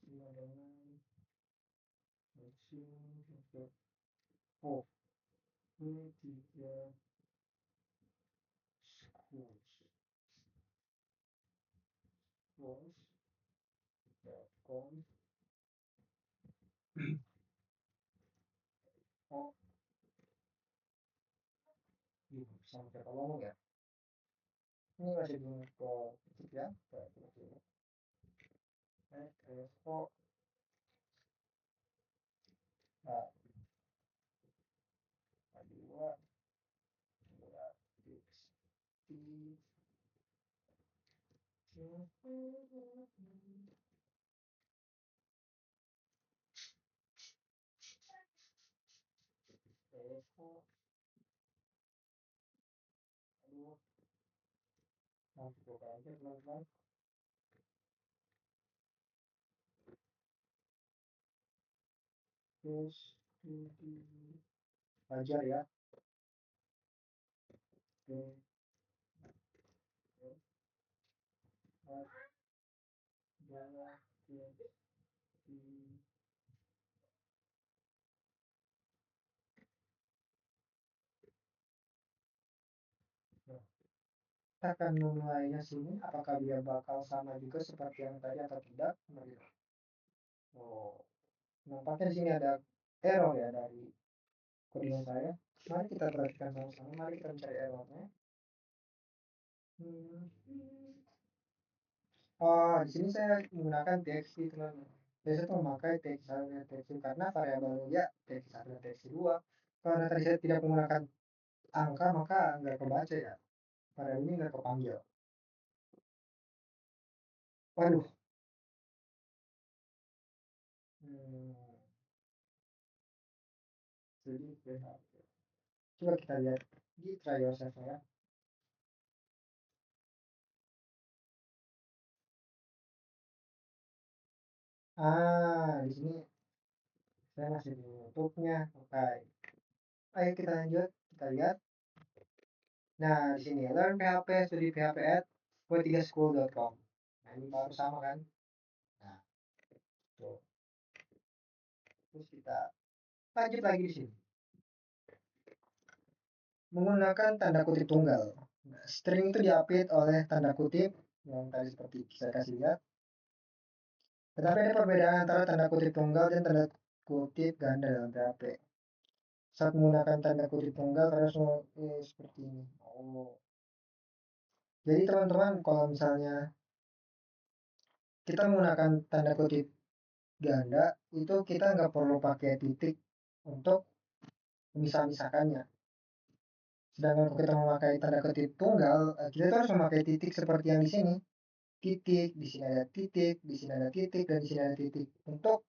dengan mesin untuk oh ini tiga schools.com oh ini sampai kita ngomong ya ini masih belum ke titik ya oh nah dua titik di Aduh, langsung buka aja teman-teman. Terus belajar ya. Oke. Kita akan memulainya sini. Apakah dia bakal sama juga seperti yang tadi atau tidak? Oh, nampaknya di sini ada error ya dari codingan saya. Mari kita perhatikan sama-sama. Mari kita mencari errornya. Oh, di sini saya menggunakan txt teman. Saya tuh memakai txt1 dan txt2 karena variabel ya txt1 dan txt2. Karena tadi saya tidak menggunakan angka maka nggak kebaca ya. Variabel ini nggak kepanggil. Waduh. Hmm, jadi coba kita lihat di try yourself ya. Di sini saya masih di YouTube-nya. Oke. Ayo kita lanjut, kita lihat. Nah, di sini learn PHP, studi PHP at w3school.com. Nah, ini baru sama kan? Nah, tuh. Terus kita lanjut lagi di sini. Menggunakan tanda kutip tunggal. Nah, string itu diapit oleh tanda kutip yang tadi seperti saya kasih lihat. Tetapi ada perbedaan antara tanda kutip tunggal dan tanda kutip ganda dalam PHP. Saat menggunakan tanda kutip tunggal harus seperti ini. Oh. Jadi teman-teman kalau misalnya kita menggunakan tanda kutip ganda itu kita nggak perlu pakai titik untuk memisah-misahkannya. Sedangkan kalau kita memakai tanda kutip tunggal, kita harus memakai titik seperti yang di sini. Titik, di sini ada titik, di sini ada titik, dan di sini ada titik untuk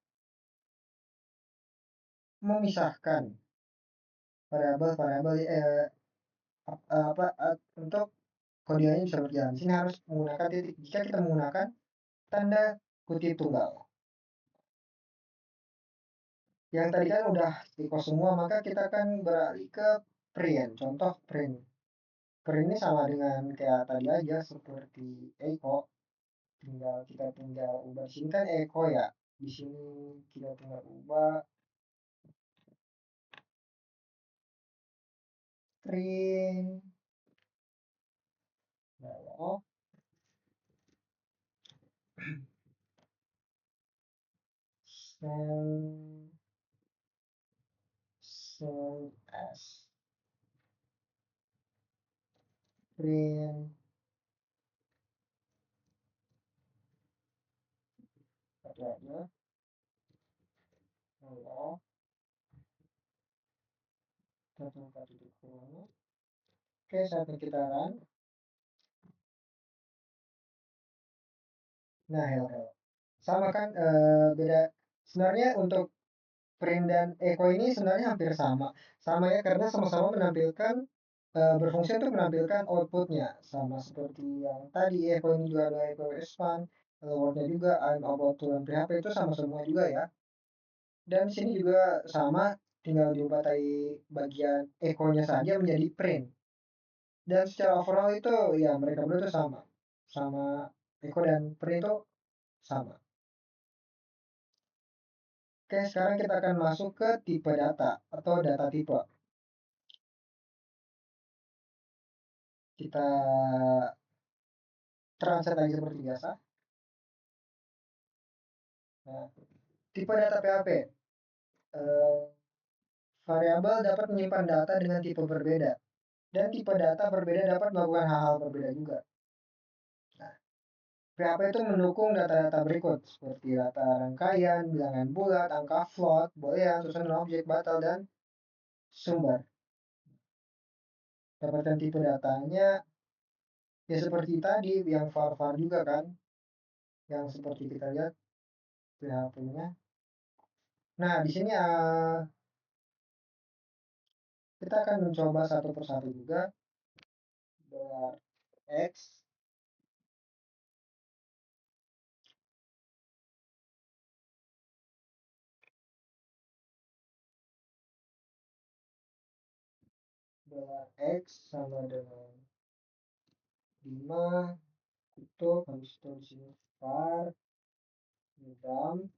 memisahkan variabel-variabel untuk kodenya bisa berjalan. Di sini harus menggunakan titik jika kita menggunakan tanda kutip tunggal. Yang tadi kan udah equal semua, maka kita akan beralih ke print. Contoh print. Print ini sama dengan kayak tadi aja seperti echo. Kita tinggal ubah. Di sini kan echo ya. Di sini kita tinggal ubah print. Nah, send as print aja hello oke saatnya kita run. Nah hello sama kan beda sebenarnya untuk print dan echo ini sebenarnya hampir sama sama ya karena sama-sama menampilkan berfungsi untuk menampilkan outputnya sama seperti yang tadi echo ini juga ada echo expand wordnya juga I'm about to run PHP itu sama semua juga ya dan di sini juga sama tinggal diubah tadi bagian echo-nya saja menjadi print dan secara overall itu ya mereka berdua itu sama sama echo dan print itu sama. Oke sekarang kita akan masuk ke tipe data atau data tipe. Kita translate lagi seperti biasa. Nah, tipe data PHP. Variabel dapat menyimpan data dengan tipe berbeda. Dan tipe data berbeda dapat melakukan hal-hal berbeda juga. Nah, PHP itu mendukung data-data berikut, seperti data rangkaian, bilangan bulat, angka float, boolean, susunan objek, batal, dan sumber. Dapatkan tipe datanya, ya seperti tadi, yang var juga kan, yang seperti kita lihat PHP-nya. Nah, di sini Kita akan mencoba satu persatu juga. Dolar X dolar X sama dengan 5 kutub, habis itu di sini var gram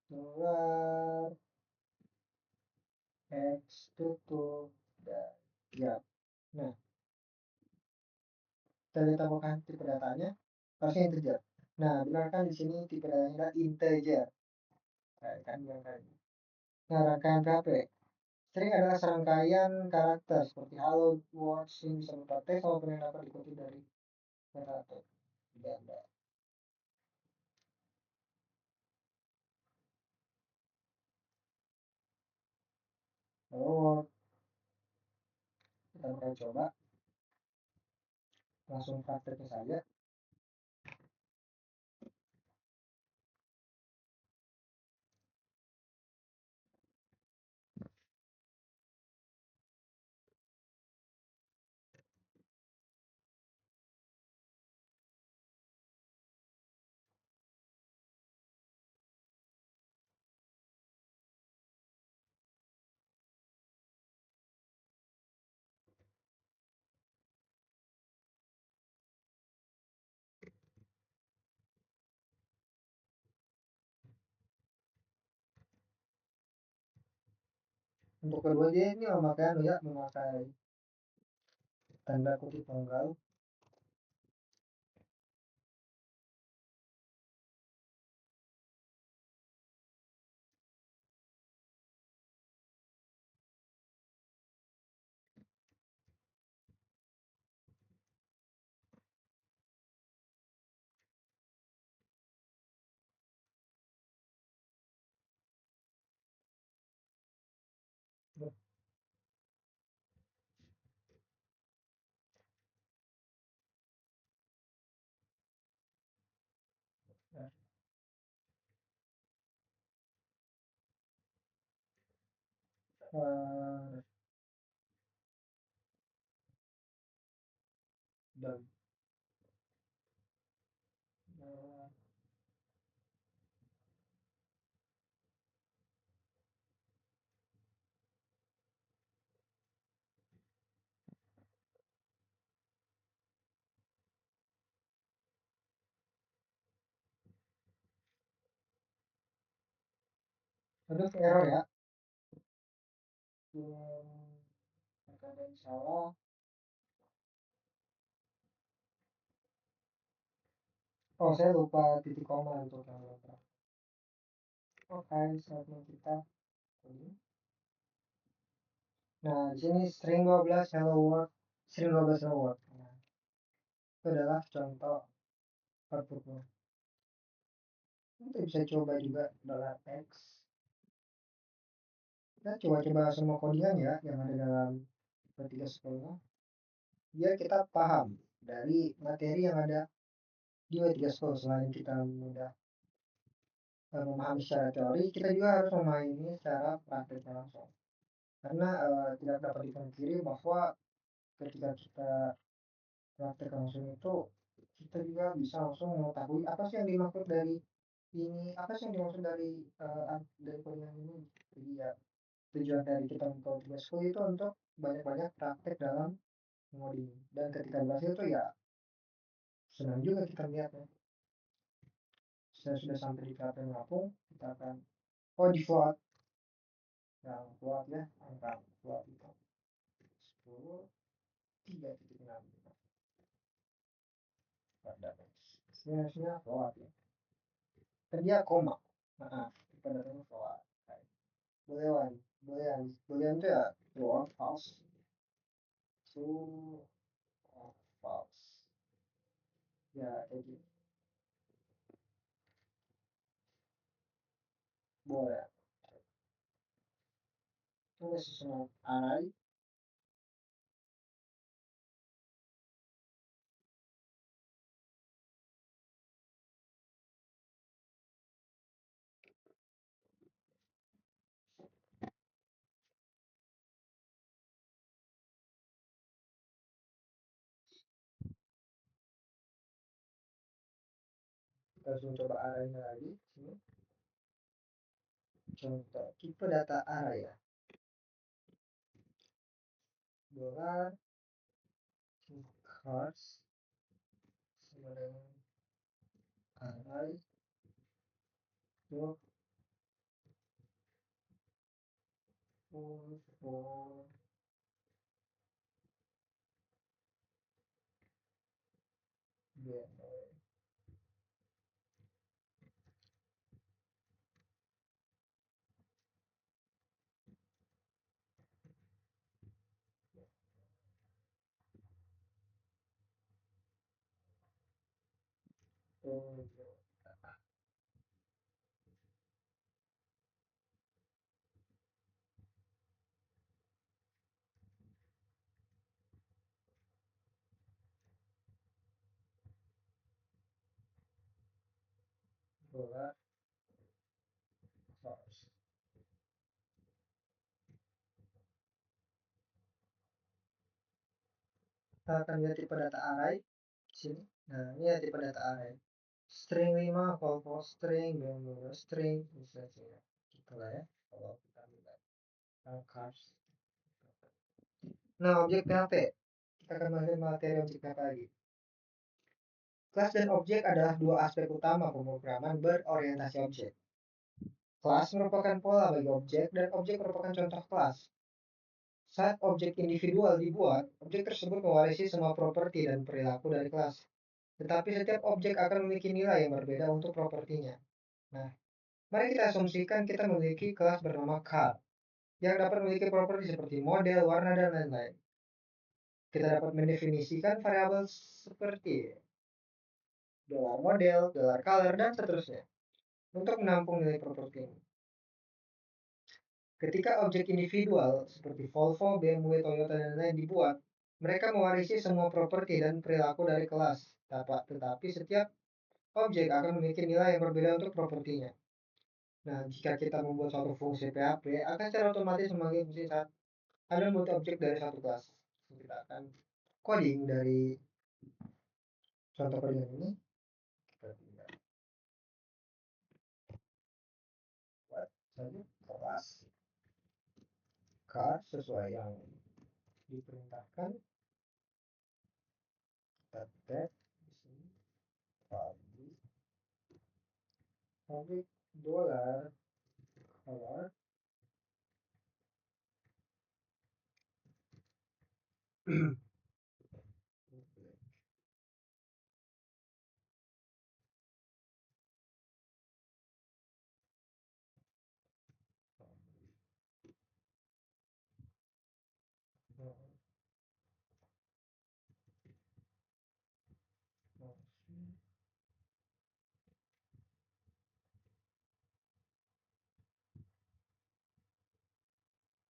dolar X tutup dan ya. Nah, kita lihat apakah tipe datanya harusnya integer. Nah, benar kan di sini tipe datanya integer. Kan yang tadi. Nah, rangkaian PHP string adalah serangkaian karakter seperti hello, world, string bisa berupa teks maupun yang dapat dikutip dari metadata. Ganda. Hello world, kita akan coba langsung prakteknya saja. Untuk kedua dia ini memakai tanda kutip tunggal. Dan terus error ya. Ada yang salah. Oh, saya lupa titik koma untuk yang letter. Oke, saatnya kita ini. Nah, di sini string 12 hello world, string 12 hello world. Nah, itu adalah contoh outputnya. Kita bisa coba juga dolar X. Kita coba-coba semua codingan ya yang ada dalam W310 biar kita paham dari materi yang ada di W310. Selain kita mudah memahami secara teori, kita juga harus memahami secara prakteknya langsung. Karena tidak dapat dipungkiri bahwa ketika kita praktek langsung itu kita juga bisa langsung mengetahui apa sih yang dimaksud dari ini, apa sih yang dimaksud dari codingan ini. Jadi ya tujuan dari kita mengkode school itu untuk banyak-banyak praktek dalam ngoding, dan ketika berhasil tuh ya senang juga kita lihatnya. Saya sudah sampai di PHP Lampung, kita akan di float yang float ya, angka float itu 10 3.6 pada harusnya float ya, dan dia koma. Nah, kita datangnya float. Boolean boolean itu ya true or false, true or false ya, kayak gitu. Boleh tulis susunan array. langsung coba arraynya lagi sini. Contoh tipe data array ya, dolar cars sama dengan array dot for dolar cars. Kita akan lihat tipe data array sini. Nah, ini ya tipe data array. String 5, call string, behavior string, bisa ya. Gitu lah ya. Kalau kita lihat cars. Nah, objek PHP. Kita akan masuk materi objek PHP lagi. Kelas dan objek adalah dua aspek utama pemrograman berorientasi objek. Kelas merupakan pola bagi objek dan objek merupakan contoh kelas. Saat objek individual dibuat, objek tersebut mewarisi semua properti dan perilaku dari kelas. Tetapi setiap objek akan memiliki nilai yang berbeda untuk propertinya. Nah, mari kita asumsikan kita memiliki kelas bernama car yang dapat memiliki properti seperti model, warna, dan lain-lain. Kita dapat mendefinisikan variabel seperti dolar model, dolar color, dan seterusnya untuk menampung nilai properti ini. Ketika objek individual seperti Volvo, BMW, Toyota, dan lain-lain dibuat, mereka mewarisi semua properti dan perilaku dari kelas. Tetapi setiap objek akan memiliki nilai yang berbeda untuk propertinya. Nah, jika kita membuat suatu fungsi PHP, akan secara otomatis memanggil fungsi saat ada multi objek dari satu kelas. Kita akan coding dari contoh coding ini. Kita tinggal buat saja kelas car sesuai yang diperintahkan. Kita tag di sini public dollar color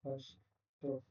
host to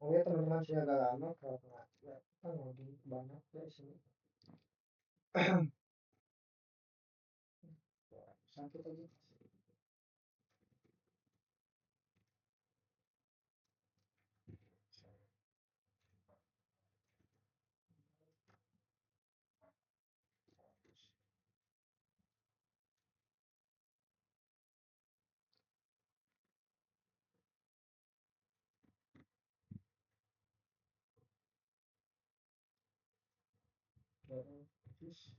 Oh ya teman-teman, sih agak lama karena ya, kita ngoding banyak ya di sini. Sakit aja. Terus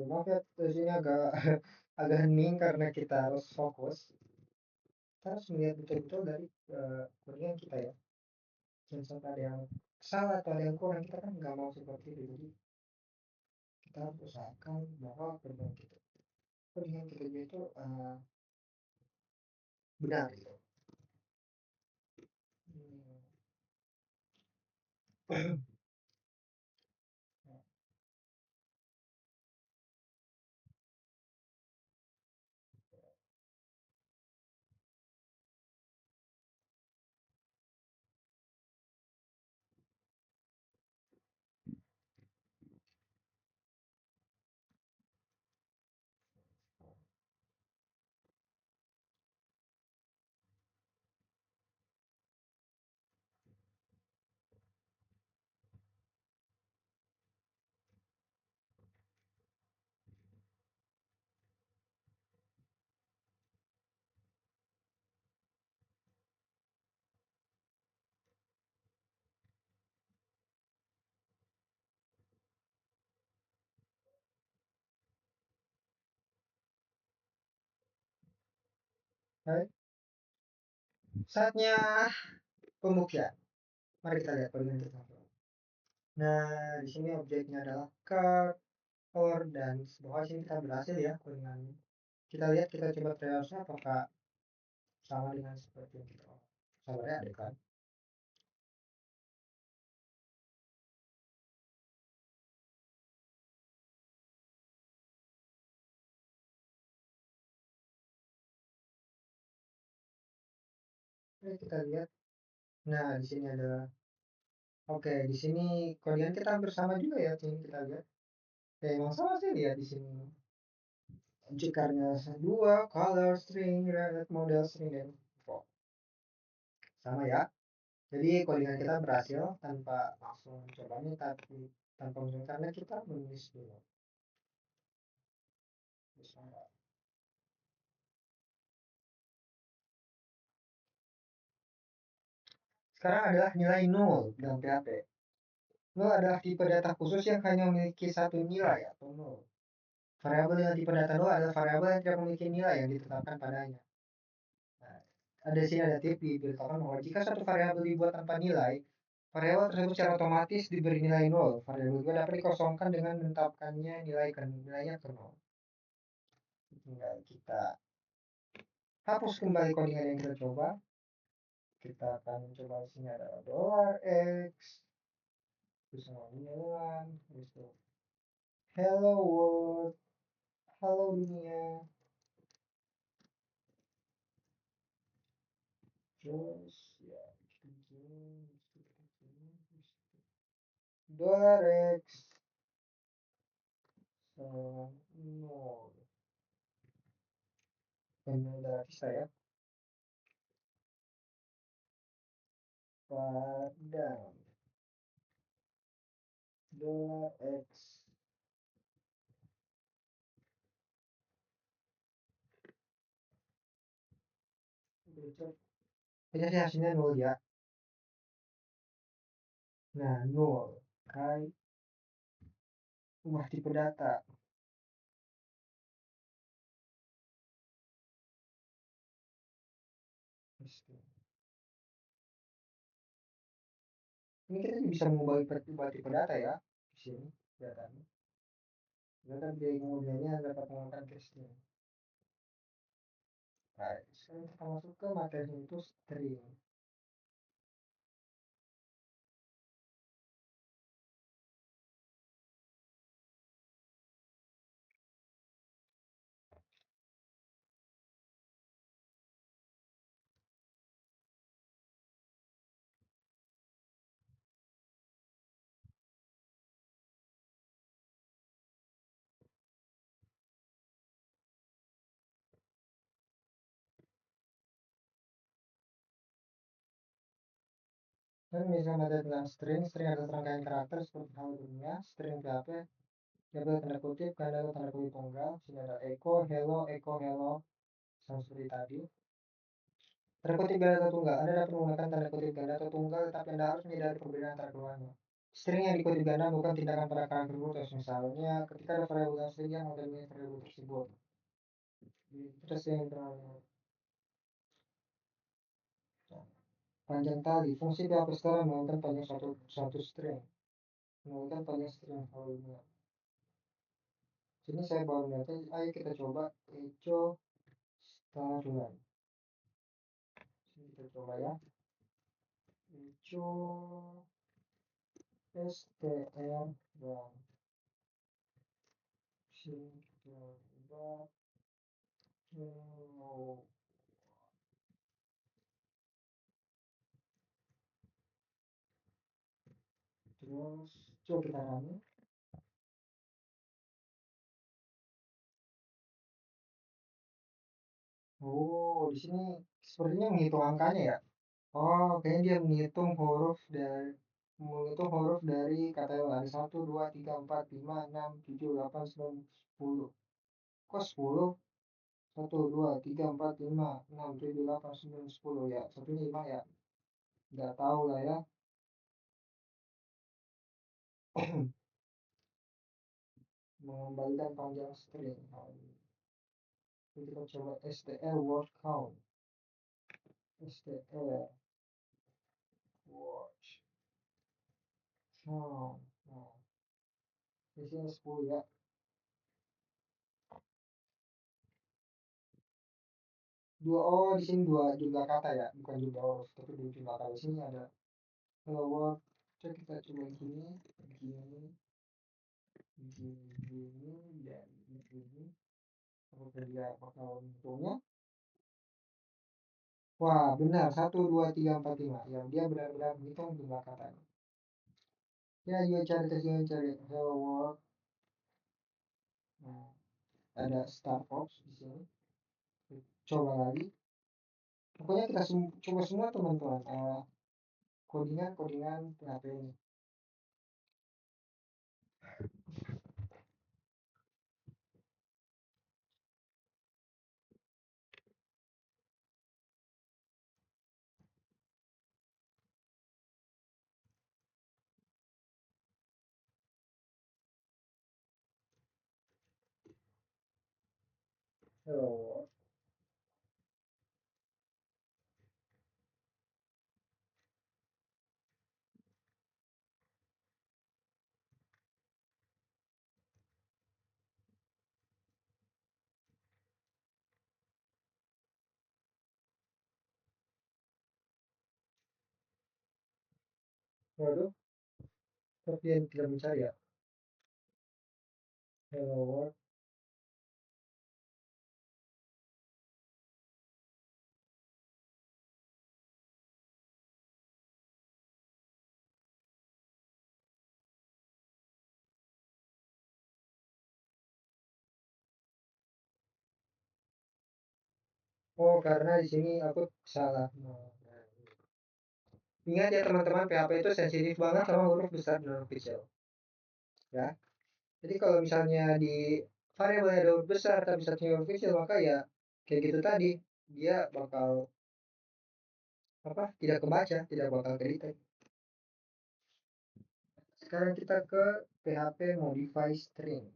maaf ya, di sini agak agak hening karena kita harus fokus. Kita harus melihat betul-betul dari codingan kita ya. Jangan sampai ada yang salah atau ada yang kurang, kita kan nggak mau seperti itu. Jadi kita harus usahakan bahwa codingan kita itu benar gitu. Baik, saatnya pembuktian. Mari kita lihat codingan kita. Nah, di sini objeknya adalah card, or, dan bawah sini kita berhasil ya codingannya. Kita lihat, kita coba trialsnya apakah sama dengan seperti yang kita sabarnya ada kan. Oke, kita lihat. Nah, di sini ada. Oke, di sini codingan kita hampir sama juga ya. Sini kita lihat. Ya, emang sama sih lihat di sini. Objeknya dua, color, string, red, model, string, dan info. Sama ya. Jadi codingan kita berhasil tanpa langsung mencobanya, tapi tanpa mencobanya karena kita menulis dulu. Sekarang adalah nilai 0 dalam PHP. 0 adalah tipe data khusus yang hanya memiliki satu nilai atau 0. Variabel dengan tipe data 0 adalah variabel yang tidak memiliki nilai yang ditetapkan padanya. Nah, ada sini ada tip diberitahukan bahwa jika satu variabel dibuat tanpa nilai, variabel tersebut secara otomatis diberi nilai 0. Variabel juga dapat dikosongkan dengan menetapkannya nilainya ke 0. Tinggal kita hapus kembali codingan yang kita coba. Kita akan mencoba sini ada $x, terus dengan itu hello world, halo dunia, terus ya $x sama 0. Ini udah bisa ya. Padam $x ini hasilnya 0 ya. Nah, 0 kai tipe data. Ini kita bisa mengubah tipe data ya di sini datanya. Data biaya kemudiannya dapat menggunakan case-nya. Baik, sekarang kita masuk ke materi itu string. Dan misalnya materi tentang string, string adalah serangkaian karakter seperti hal dunia, string PHP, label tanda kutip, kanda tanda kutip tunggal, sini ada echo, hello, sama seperti tadi. Tanda kutip ganda atau tunggal, Anda dapat menggunakan tanda kutip ganda atau tunggal, tetapi Anda harus menyadari perbedaan antara keduanya. String yang dikutip ganda bukan tindakan pada karakter khusus, misalnya ketika ada variabel yang string yang menghubungi variabel tersebut. Terus yang panjang tali, fungsi PHP sekarang menurunkan panjang satu string, menurunkan panjang string volume. Sini saya baru lihat, ayo kita coba echo starline. Sini kita coba ya, echo str dan sini kita coba hello. Terus coba kita rame. Oh, di sini sepertinya menghitung angkanya ya. Oh, kayaknya dia menghitung huruf dari kata yang ada 1, 2, 3, 4, 5, 6, 7, 8, 9, 10. Kok 10? 1, 2, 3, 4, 5, 6, 7, 8, 9, 10 ya. Satunya hilang ya. Nggak tahu lah ya. Mengembalikan panjang string. Kita coba str word count. str word count. Nah, di sini 10 ya. Di sini dua jumlah kata ya, bukan jumlah huruf, tapi dua jumlah kata. Di sini ada hello world. Coba kita coba gini, gini, gini, dan gini. Apakah dia bakal menghitungnya? Wah, benar. 1, 2, 3, 4, 5. Ya, dia benar-benar menghitung jumlah katanya. Ya, juga cari hello world. Nah, ada star box di sini. Coba lagi. Pokoknya kita coba semua teman-teman. Codingan PHP ini. Hello world. Waduh, tapi yang tidak mencari ya. Hello world. Oh, karena di sini aku salah. Nah, ingat ya teman-teman, PHP itu sensitif banget sama huruf besar dan huruf kecil. Ya. Jadi kalau misalnya di variabel ada huruf besar tapi satunya huruf kecil, maka ya kayak gitu tadi, dia bakal apa? Tidak kebaca, tidak bakal ke-detect. Sekarang kita ke PHP modify string.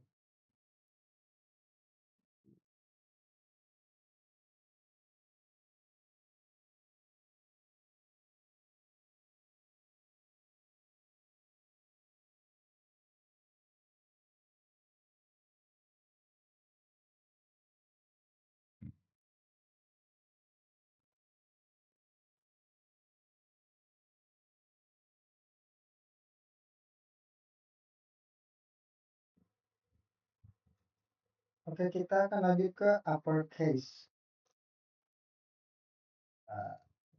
Oke, kita akan lanjut ke uppercase.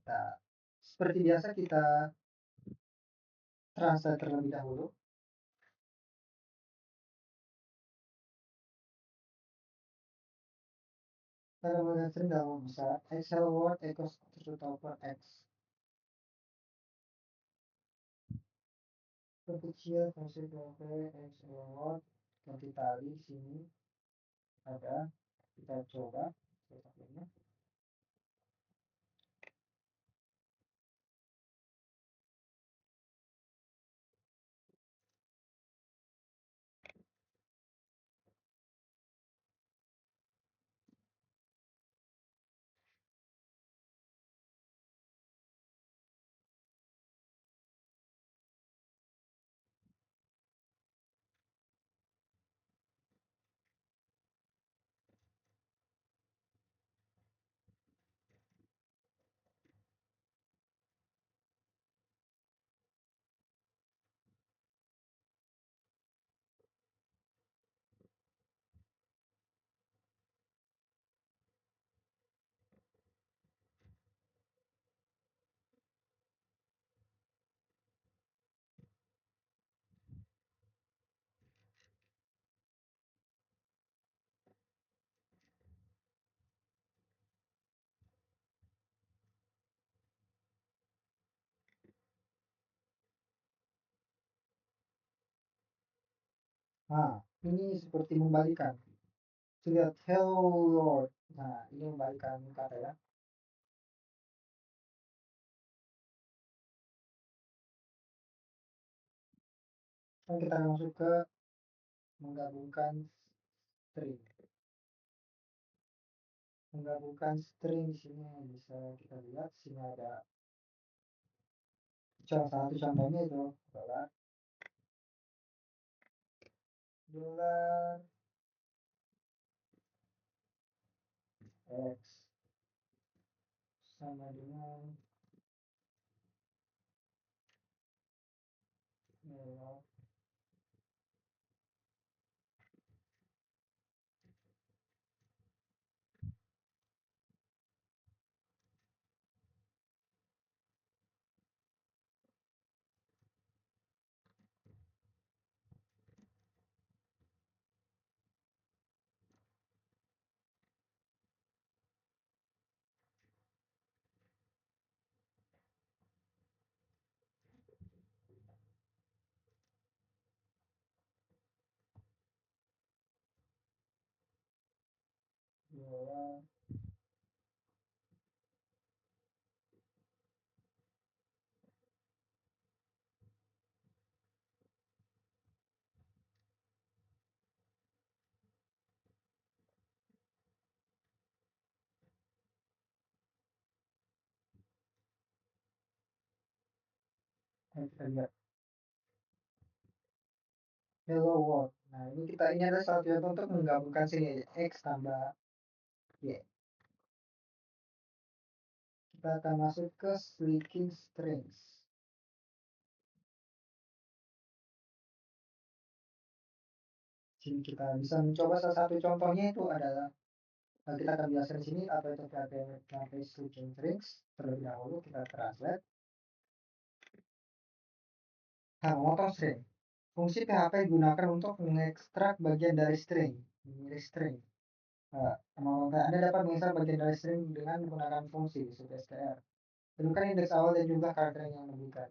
Nah, seperti biasa kita translate terlebih dahulu. Pada bagian string dalam besar, X hello world equals to open X. Kecil fungsi PHP X reward ganti tali sini ada, kita coba ini. Nah, ini seperti membalikan. Lihat hello world. Nah, ini membalikan kata ya. Sekarang kita masuk ke menggabungkan string. Menggabungkan string di sini bisa kita lihat sini ada salah satu contohnya itu dolar dolar x sama dengan dolar dolar kita lihat hello world. Nah, ini ada satu contoh untuk menggabungkan sini x tambah y. Kita akan masuk ke speaking strings. Sini kita bisa mencoba salah satu contohnya itu adalah kita akan biasa di sini apa itu PHP switching strings. Terlebih dahulu kita translate. Nah, memotong string. Fungsi PHP digunakan untuk mengekstrak bagian dari string. Memilih string. Anda dapat menginstal bagian dari string dengan menggunakan fungsi str. Tentukan indeks awal dan juga karakter yang menunjukkan.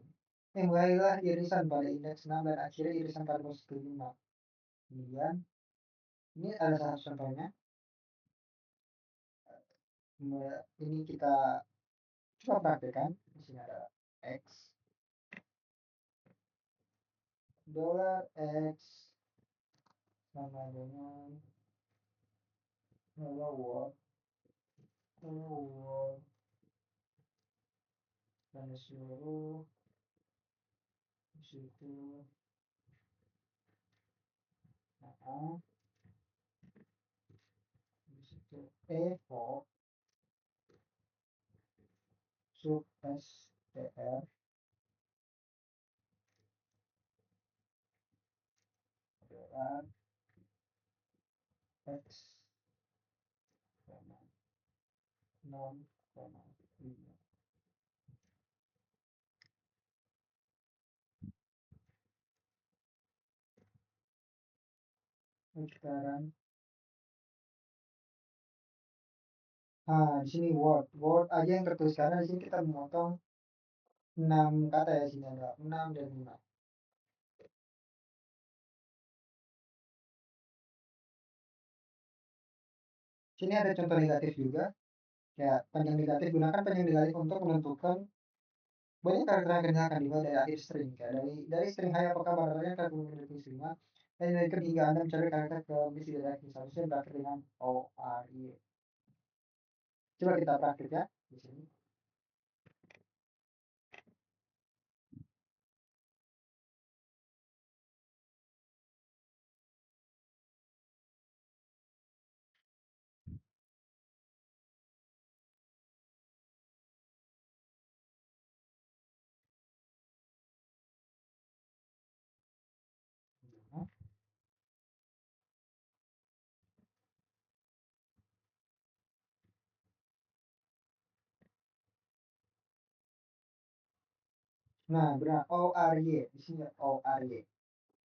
Mulailah irisan pada indeks 6 dan akhirnya irisan pada posisi 5. Kemudian, ini ada satu contohnya. Ini kita coba praktekkan. Di sini ada x dolar x sama dengan hello world dan seluruh di situ nah, di situ evo sub str dolar x sama 0,5. Sekarang di sini word aja yang tertulis karena di sini kita memotong 6 kata ya, sini ada 6 dan 5. Sini ada contoh negatif juga. Ya, panjang negatif, gunakan panjang negatif untuk menentukan banyak karakter yang akan dihasilkan dimulai dari akhir string. Kayak dari string hai apakah kabarnya karakter memiliki lima dan dari hingga Anda mencari karakter ke misi dari akhir seharusnya berakhir dengan O R Y. Coba kita praktik ya di sini. Nah, benar O R Y di sini O R Y.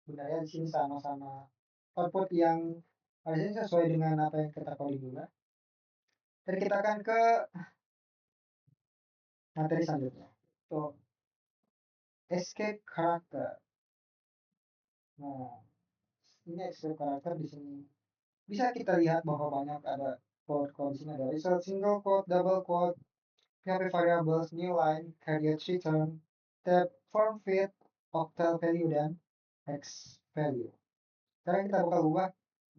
Benar ya, di sini sama-sama output yang harusnya sesuai dengan apa yang kita coding juga. Dan kita akan ke materi selanjutnya. So, escape karakter. Nah, ini escape karakter di sini bisa kita lihat bahwa banyak ada quote di sini ada result single quote, double quote, PHP variables, new line, caveat return, tab, form fit, octal value dan hex value. Sekarang kita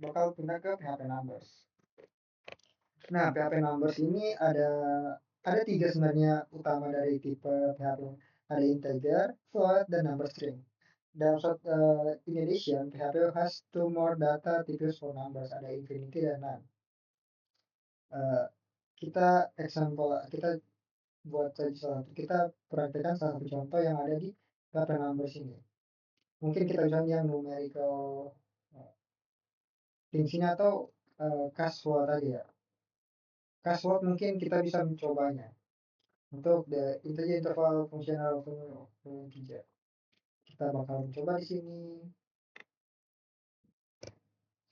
bakal pindah ke PHP numbers. Nah, PHP numbers ini ada tiga sebenarnya utama dari tipe PHP. Ada integer, float, dan number string. In addition, PHP has two more data types for numbers. Ada infinity dan none. Uh, kita buat saja kita praktekkan salah satu contoh yang ada di PHP numbers ini. Mungkin kita bisa yang numerical sini atau casual tadi ya. Casual mungkin kita bisa mencobanya. Untuk integer interval fungsional integer. Kita bakal mencoba di sini.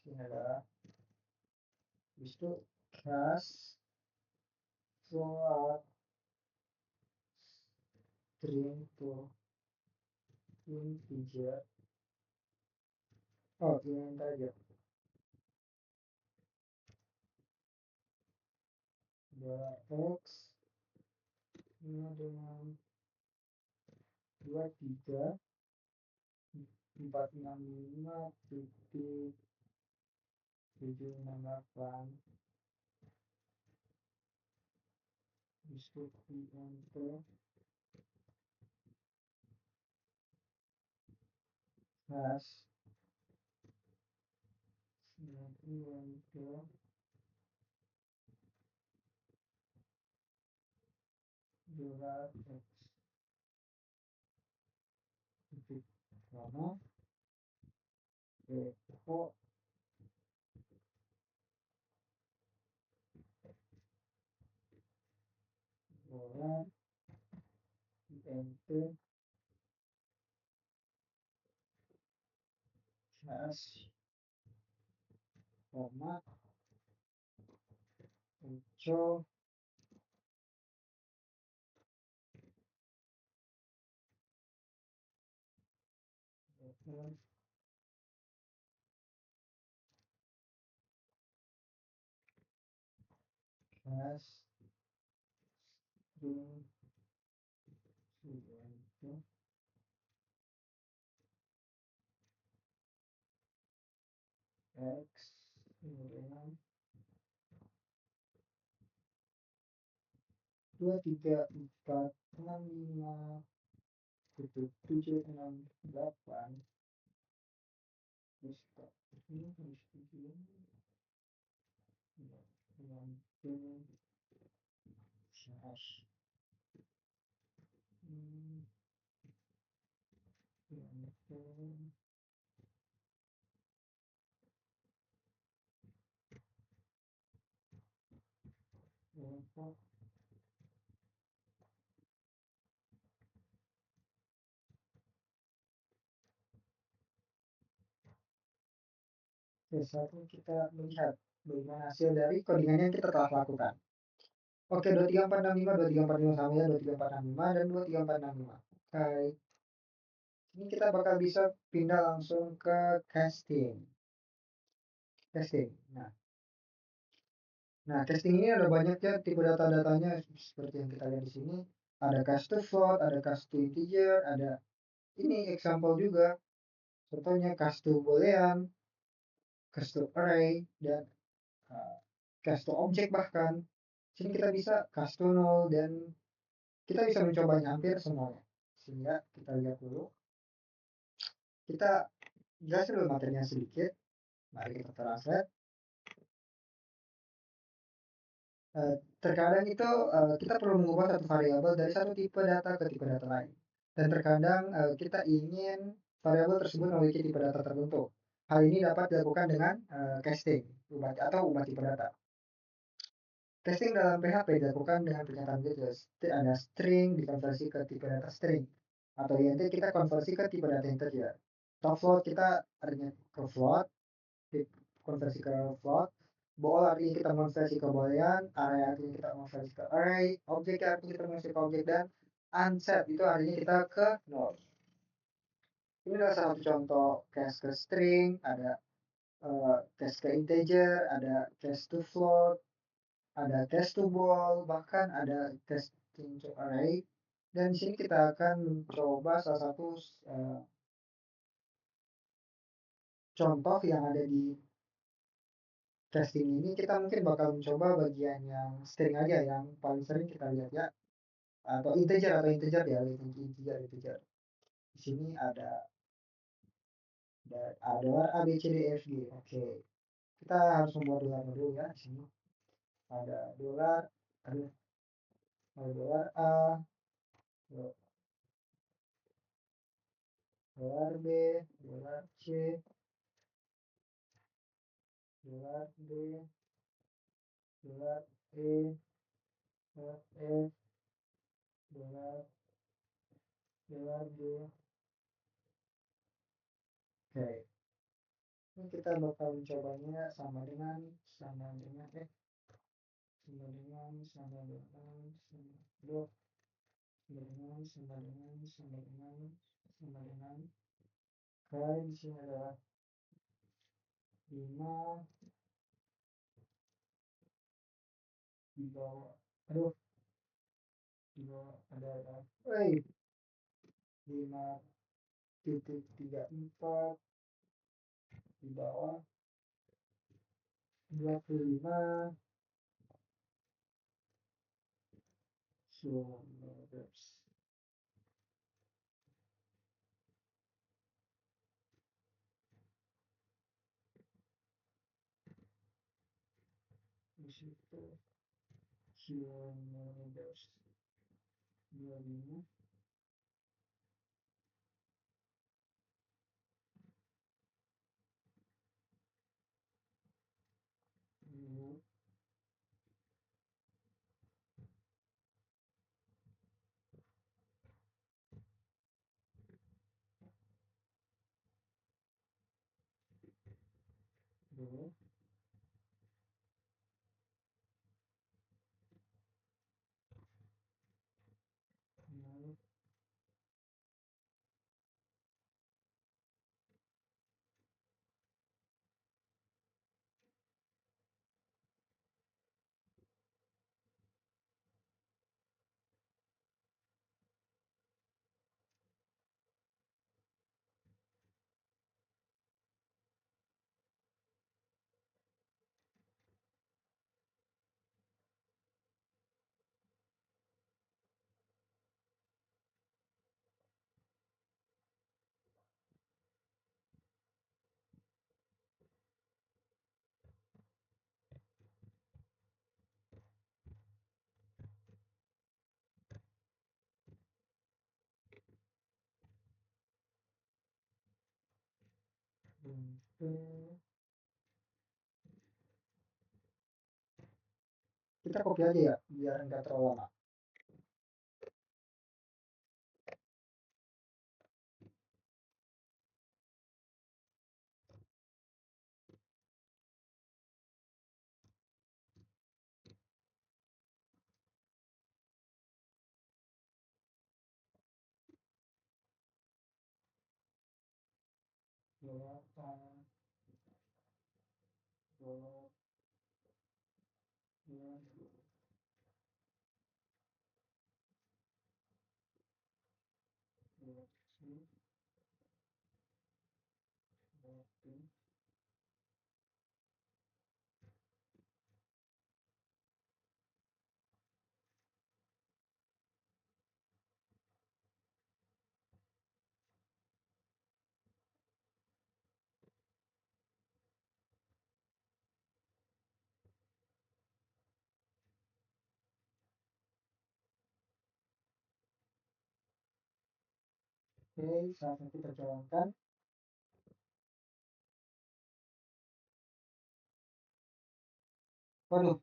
Sini ada itu class float string to integer. Oh, ini integer. Dua x dengan 23 465 titik 768 diskusi untuk hash 90 gerak x titik sama echo gerak int hash format echo hash string itu x dengan 23465 tujuh 768 ini harus tujuh dengan hash Satu kita melihat bagaimana hasil dari codingan yang kita telah lakukan. Oke, 23465, 2345 sama ya, 23465 dan 23465. Oke. Ini kita bakal bisa pindah langsung ke casting. Casting. Nah, Nah, casting ini ada banyak ya tipe data-datanya seperti yang kita lihat di sini. Ada cast to float, ada cast to integer, ada ini example juga. Contohnya cast to boolean, cast to array, dan cast to object bahkan. Sini kita bisa cast to null dan kita bisa mencobanya hampir semuanya. Sehingga kita lihat dulu. Kita jelasin dulu materinya sedikit. Mari kita translate. Terkadang itu kita perlu mengubah satu variabel dari satu tipe data ke tipe data lain. Dan terkadang kita ingin variabel tersebut memiliki tipe data tertentu. Hal ini dapat dilakukan dengan casting atau ubah tipe data. Casting dalam PHP dilakukan dengan pernyataan gitu. Ada string dikonversi ke tipe data string. Atau INT kita konversi ke tipe data integer. Atau float kita artinya ke float, konversi ke float. Ball artinya kita konversi ke boolean, array artinya kita konversi ke array, objek artinya kita konversi ke objek, dan unset itu artinya kita ke null. Ini adalah salah satu contoh case ke string, ada case ke integer, ada case to float, ada case to ball, bahkan ada case to array. Dan di sini kita akan mencoba salah satu contoh yang ada di casting ini. Kita mungkin bakal mencoba bagian yang string aja yang paling sering kita lihat ya, atau integer ya, integer. Di sini ada dolar A B C D E F G. Oke, kita harus membuat dolar dulu ya. Di sini ada dolar, ada dolar A, dolar B, dolar C, dolar D, dolar E, dolar F, dolar dolar D. Oke, ini kita bakal mencobanya sama dengan sama dengan sama dengan sama dengan sama dengan sama dengan sama dengan sama dengan kalian di sini adalah 5 di bawah, aduh, di bawah ada woi 5.34 di bawah 25. So that's di situ kilometers 25. Dulu. Kita copy aja ya biar nggak terlalu lama. Oke, saat kita jalankan. Waduh,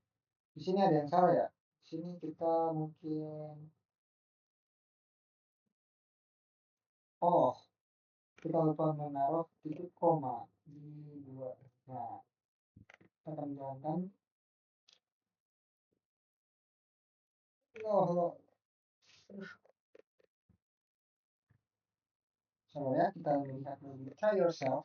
di sini ada yang salah ya. Di sini kita mungkin, oh, kita lupa menaruh titik koma di dua. Nah, kita akan jalankan. Oh, coba ya kita lihat dulu. Try yourself.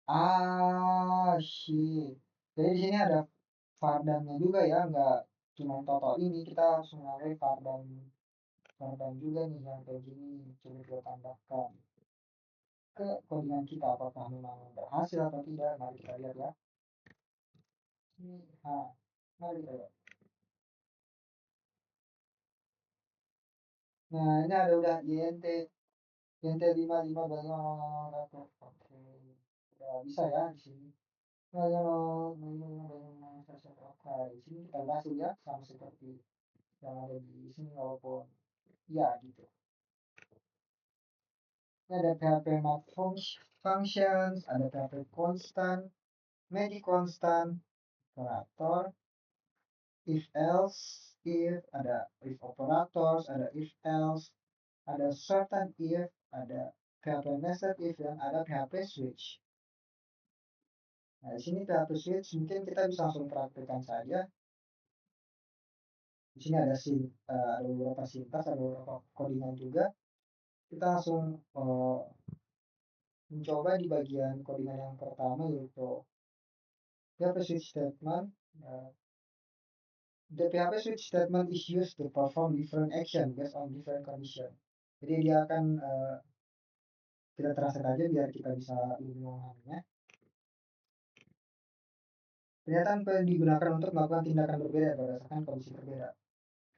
Ah, shit. Jadi di sini ada Fardannya juga ya, nggak cuma total ini. Kita langsung ngambil Fardan juga nih yang kayak gini. Coba kita tambahkan ke codingan kita. Apakah memang berhasil atau tidak? Mari kita lihat ya. Ini, nah, mari kita lihat. Nah, ini ada udah YNT 55 dari oke. Udah bisa ya di sini. Nah, oke, di sini kita berhasil ya, sama seperti yang ada di sini walaupun ya gitu. Ini ada PHP map functions, ada PHP constant, magic constant, operator, if else, if, ada if operators, ada if else, ada certain if, ada PHP nested if, dan ada PHP switch. Nah, di sini PHP switch mungkin kita bisa langsung praktekkan saja. Di sini ada beberapa sintaks, ada beberapa codingan juga. Kita langsung mencoba di bagian codingan yang pertama, yaitu PHP switch statement. The PHP switch statement is used to perform different action based on different condition. Jadi dia akan kita translate aja biar kita bisa lebih memahaminya. Pernyataan digunakan untuk melakukan tindakan berbeda berdasarkan kondisi berbeda.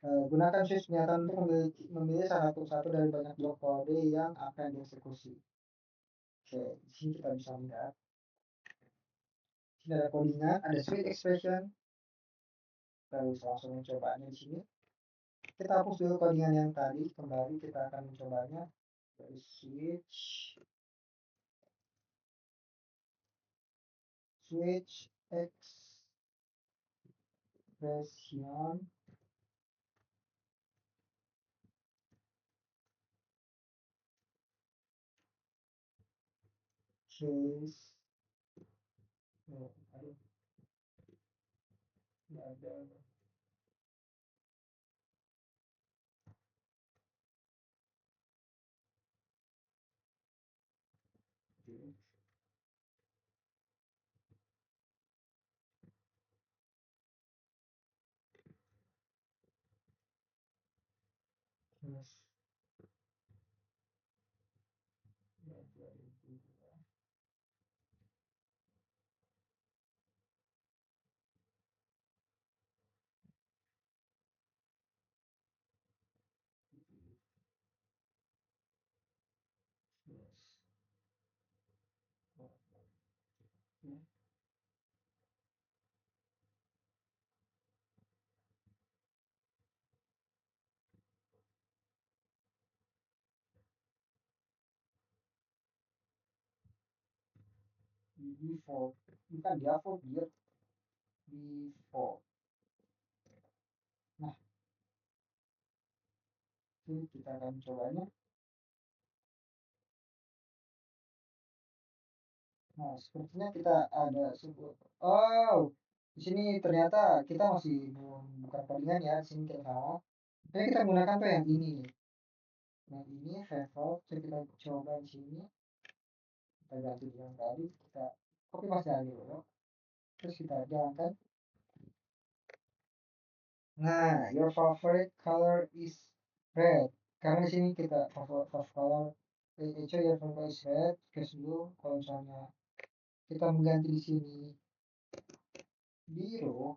Gunakan switch pernyataan untuk memilih satu dari banyak blok kode yang akan dieksekusi. Oke, di sini kita bisa melihat. Di sini ada codingan, ada switch expression. Kita bisa langsung mencobanya di sini. Kita hapus dulu codingan yang tadi, kembali kita akan mencobanya dari switch expression case, aduh, ada case default, bukan default, dia default. Nah, ini kita akan cobanya. Nah, sepertinya kita ada sebuah, oh, di sini ternyata kita masih belum bukan codingan ya, di sini kita salah. Jadi kita gunakan tuh yang ini nih. Yang ini revolve, jadi kita coba di sini. Kita ganti yang tadi, kita copy paste aja dulu. Terus kita jalankan. Nah, your favorite color is red. Karena di sini kita favorite color Eco your favorite is red. Case dulu kalau misalnya kita mengganti di sini biru,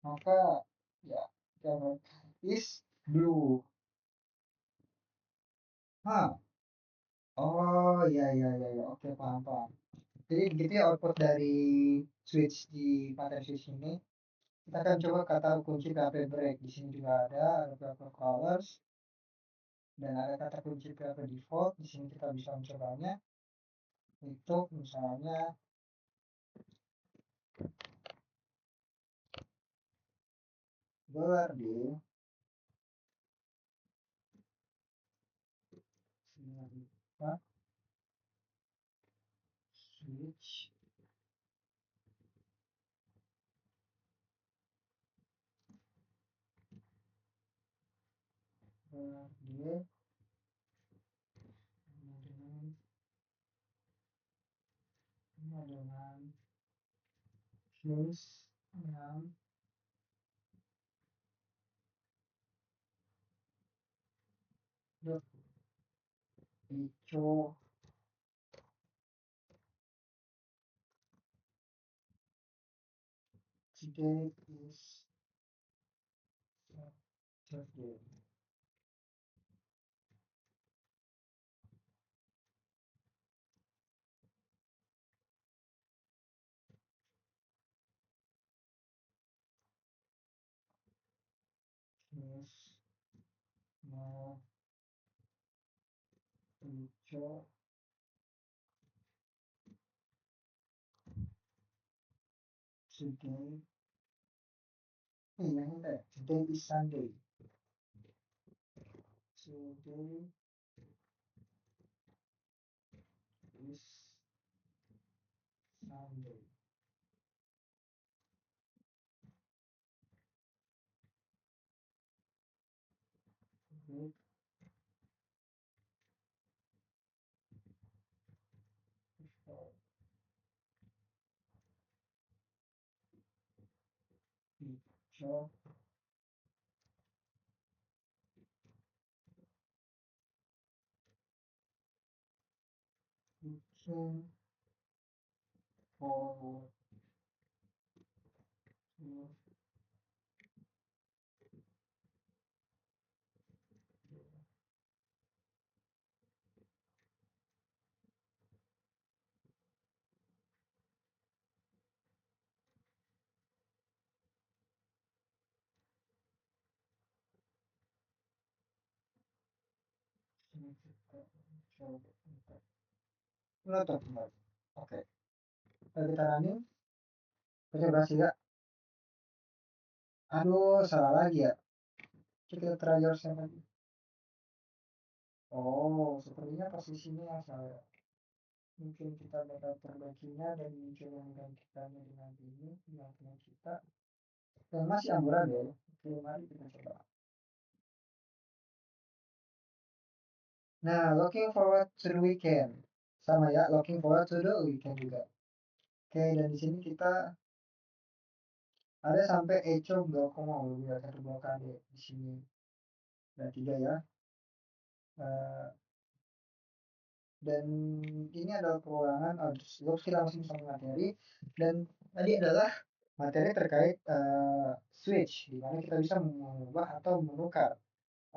maka ya color is blue. Hah. Oh iya iya iya iya. Oke paham paham. Jadi gitu ya output dari switch di materi switch ini. Kita akan coba kata kunci PHP break. Di sini juga ada PHP colors dan ada kata kunci PHP default. Di sini kita bisa mencobanya untuk misalnya berarti switch berarti dengan switch yang hijau today is Saturday. Yes, no, hijau today. Yang ini today is Sunday. Today is Sunday. Break for hijau looking forward to menutup kembali. Oke, kita running. Kita berhasil ya. Aduh, salah lagi ya. Kita try yourself lagi. Oh, sepertinya posisinya yang salah. Mungkin kita bakal perbaikinya dan mencoba menggantikannya dengan ini, dengan teman kita. Dan masih amburadul. Oke, mari kita coba. Nah, looking forward to the weekend. Sama ya, looking forward to the weekend juga. Oke, dan di sini kita ada sampai echo blok mau biar satu blokan di sini. Ada tiga ya. Dan ini adalah pengulangan Outlook kita langsung sama materi dan tadi adalah materi terkait switch di mana kita bisa mengubah atau menukar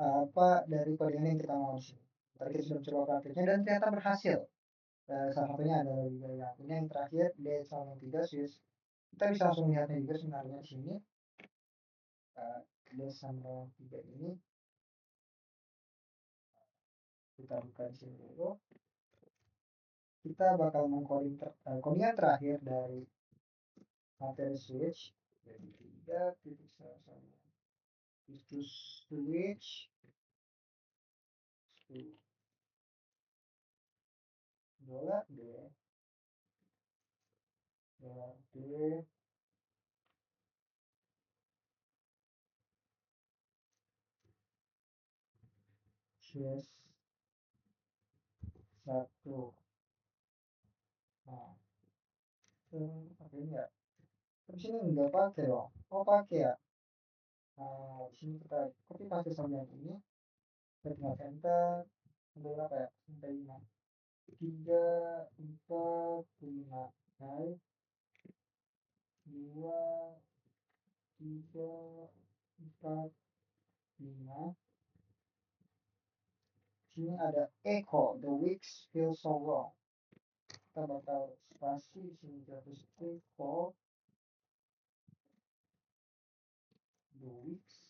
apa dari kode yang kita mau di sini. Tadi kita sudah mencoba praktiknya dan ternyata berhasil. Salah satunya adalah juga yang ini yang terakhir D3 switch. Kita bisa langsung lihatnya juga sebenarnya di sini. D3 ini kita buka di sini dulu. Kita bakal mengcoding codingan terakhir dari materi switch jadi 3.1 itu switch dolar D dolar D CS 1. Nah, pakai ini ya. Terus ini nggak pakai dong. Oh pakai ya. Di sini kita copy paste saja yang ini, kita tinggal enter, sampai berapa ya? Sampai 5. 3, 4, 5. Naik, 2, 3, 4, 5. Sini ada echo, the weeks feel so long. Kita bakal spasi di sini terus echo, the weeks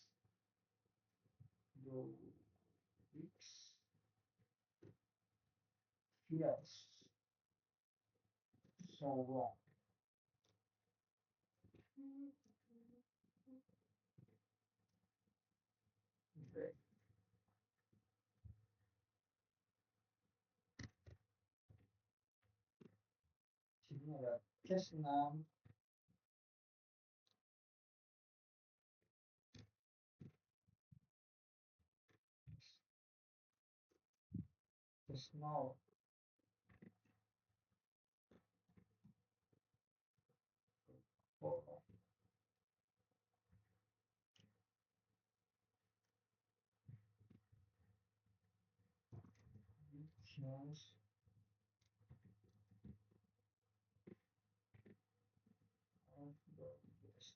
feels so long. Oke. Sini ada case 6. Case 0. Oh, feels of the best.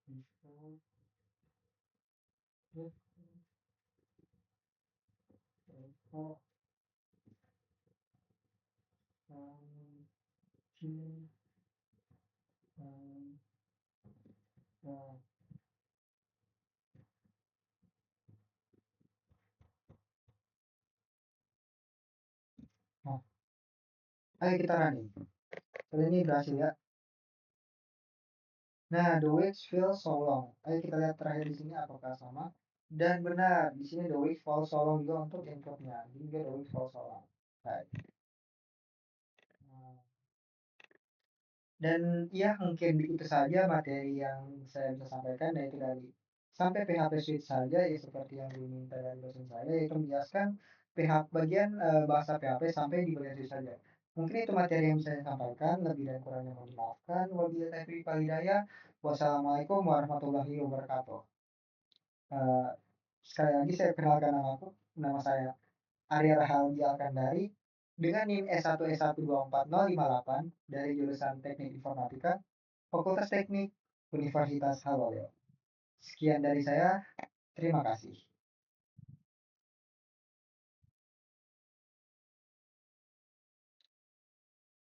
Before it echo king and nah, ayo kita running. Kali ini berhasil ya. Nah, the weeks feel so long. Ayo kita lihat terakhir di sini apakah sama. Dan benar, di sini the weeks fall so long juga untuk inputnya. Ini juga the weeks fall so long. Baik. Nah, dan ya mungkin itu saja materi yang saya bisa sampaikan, yaitu dari sampai PHP Suite saja ya seperti yang diminta dari dosen saya, yaitu menjelaskan PHP bagian bahasa PHP sampai di bagian Suite saja. Mungkin itu materi yang bisa saya sampaikan, lebih dan kurangnya mohon dimaafkan. Wabillahi taufiq wal hidayah. Wassalamualaikum warahmatullahi wabarakatuh. Eh, Sekali lagi saya kenalkan nama saya Arya Rahaldi Alkandari dengan NIM S1S12408 dari jurusan Teknik Informatika, Fakultas Teknik Universitas Haloleo. Sekian dari saya, terima kasih.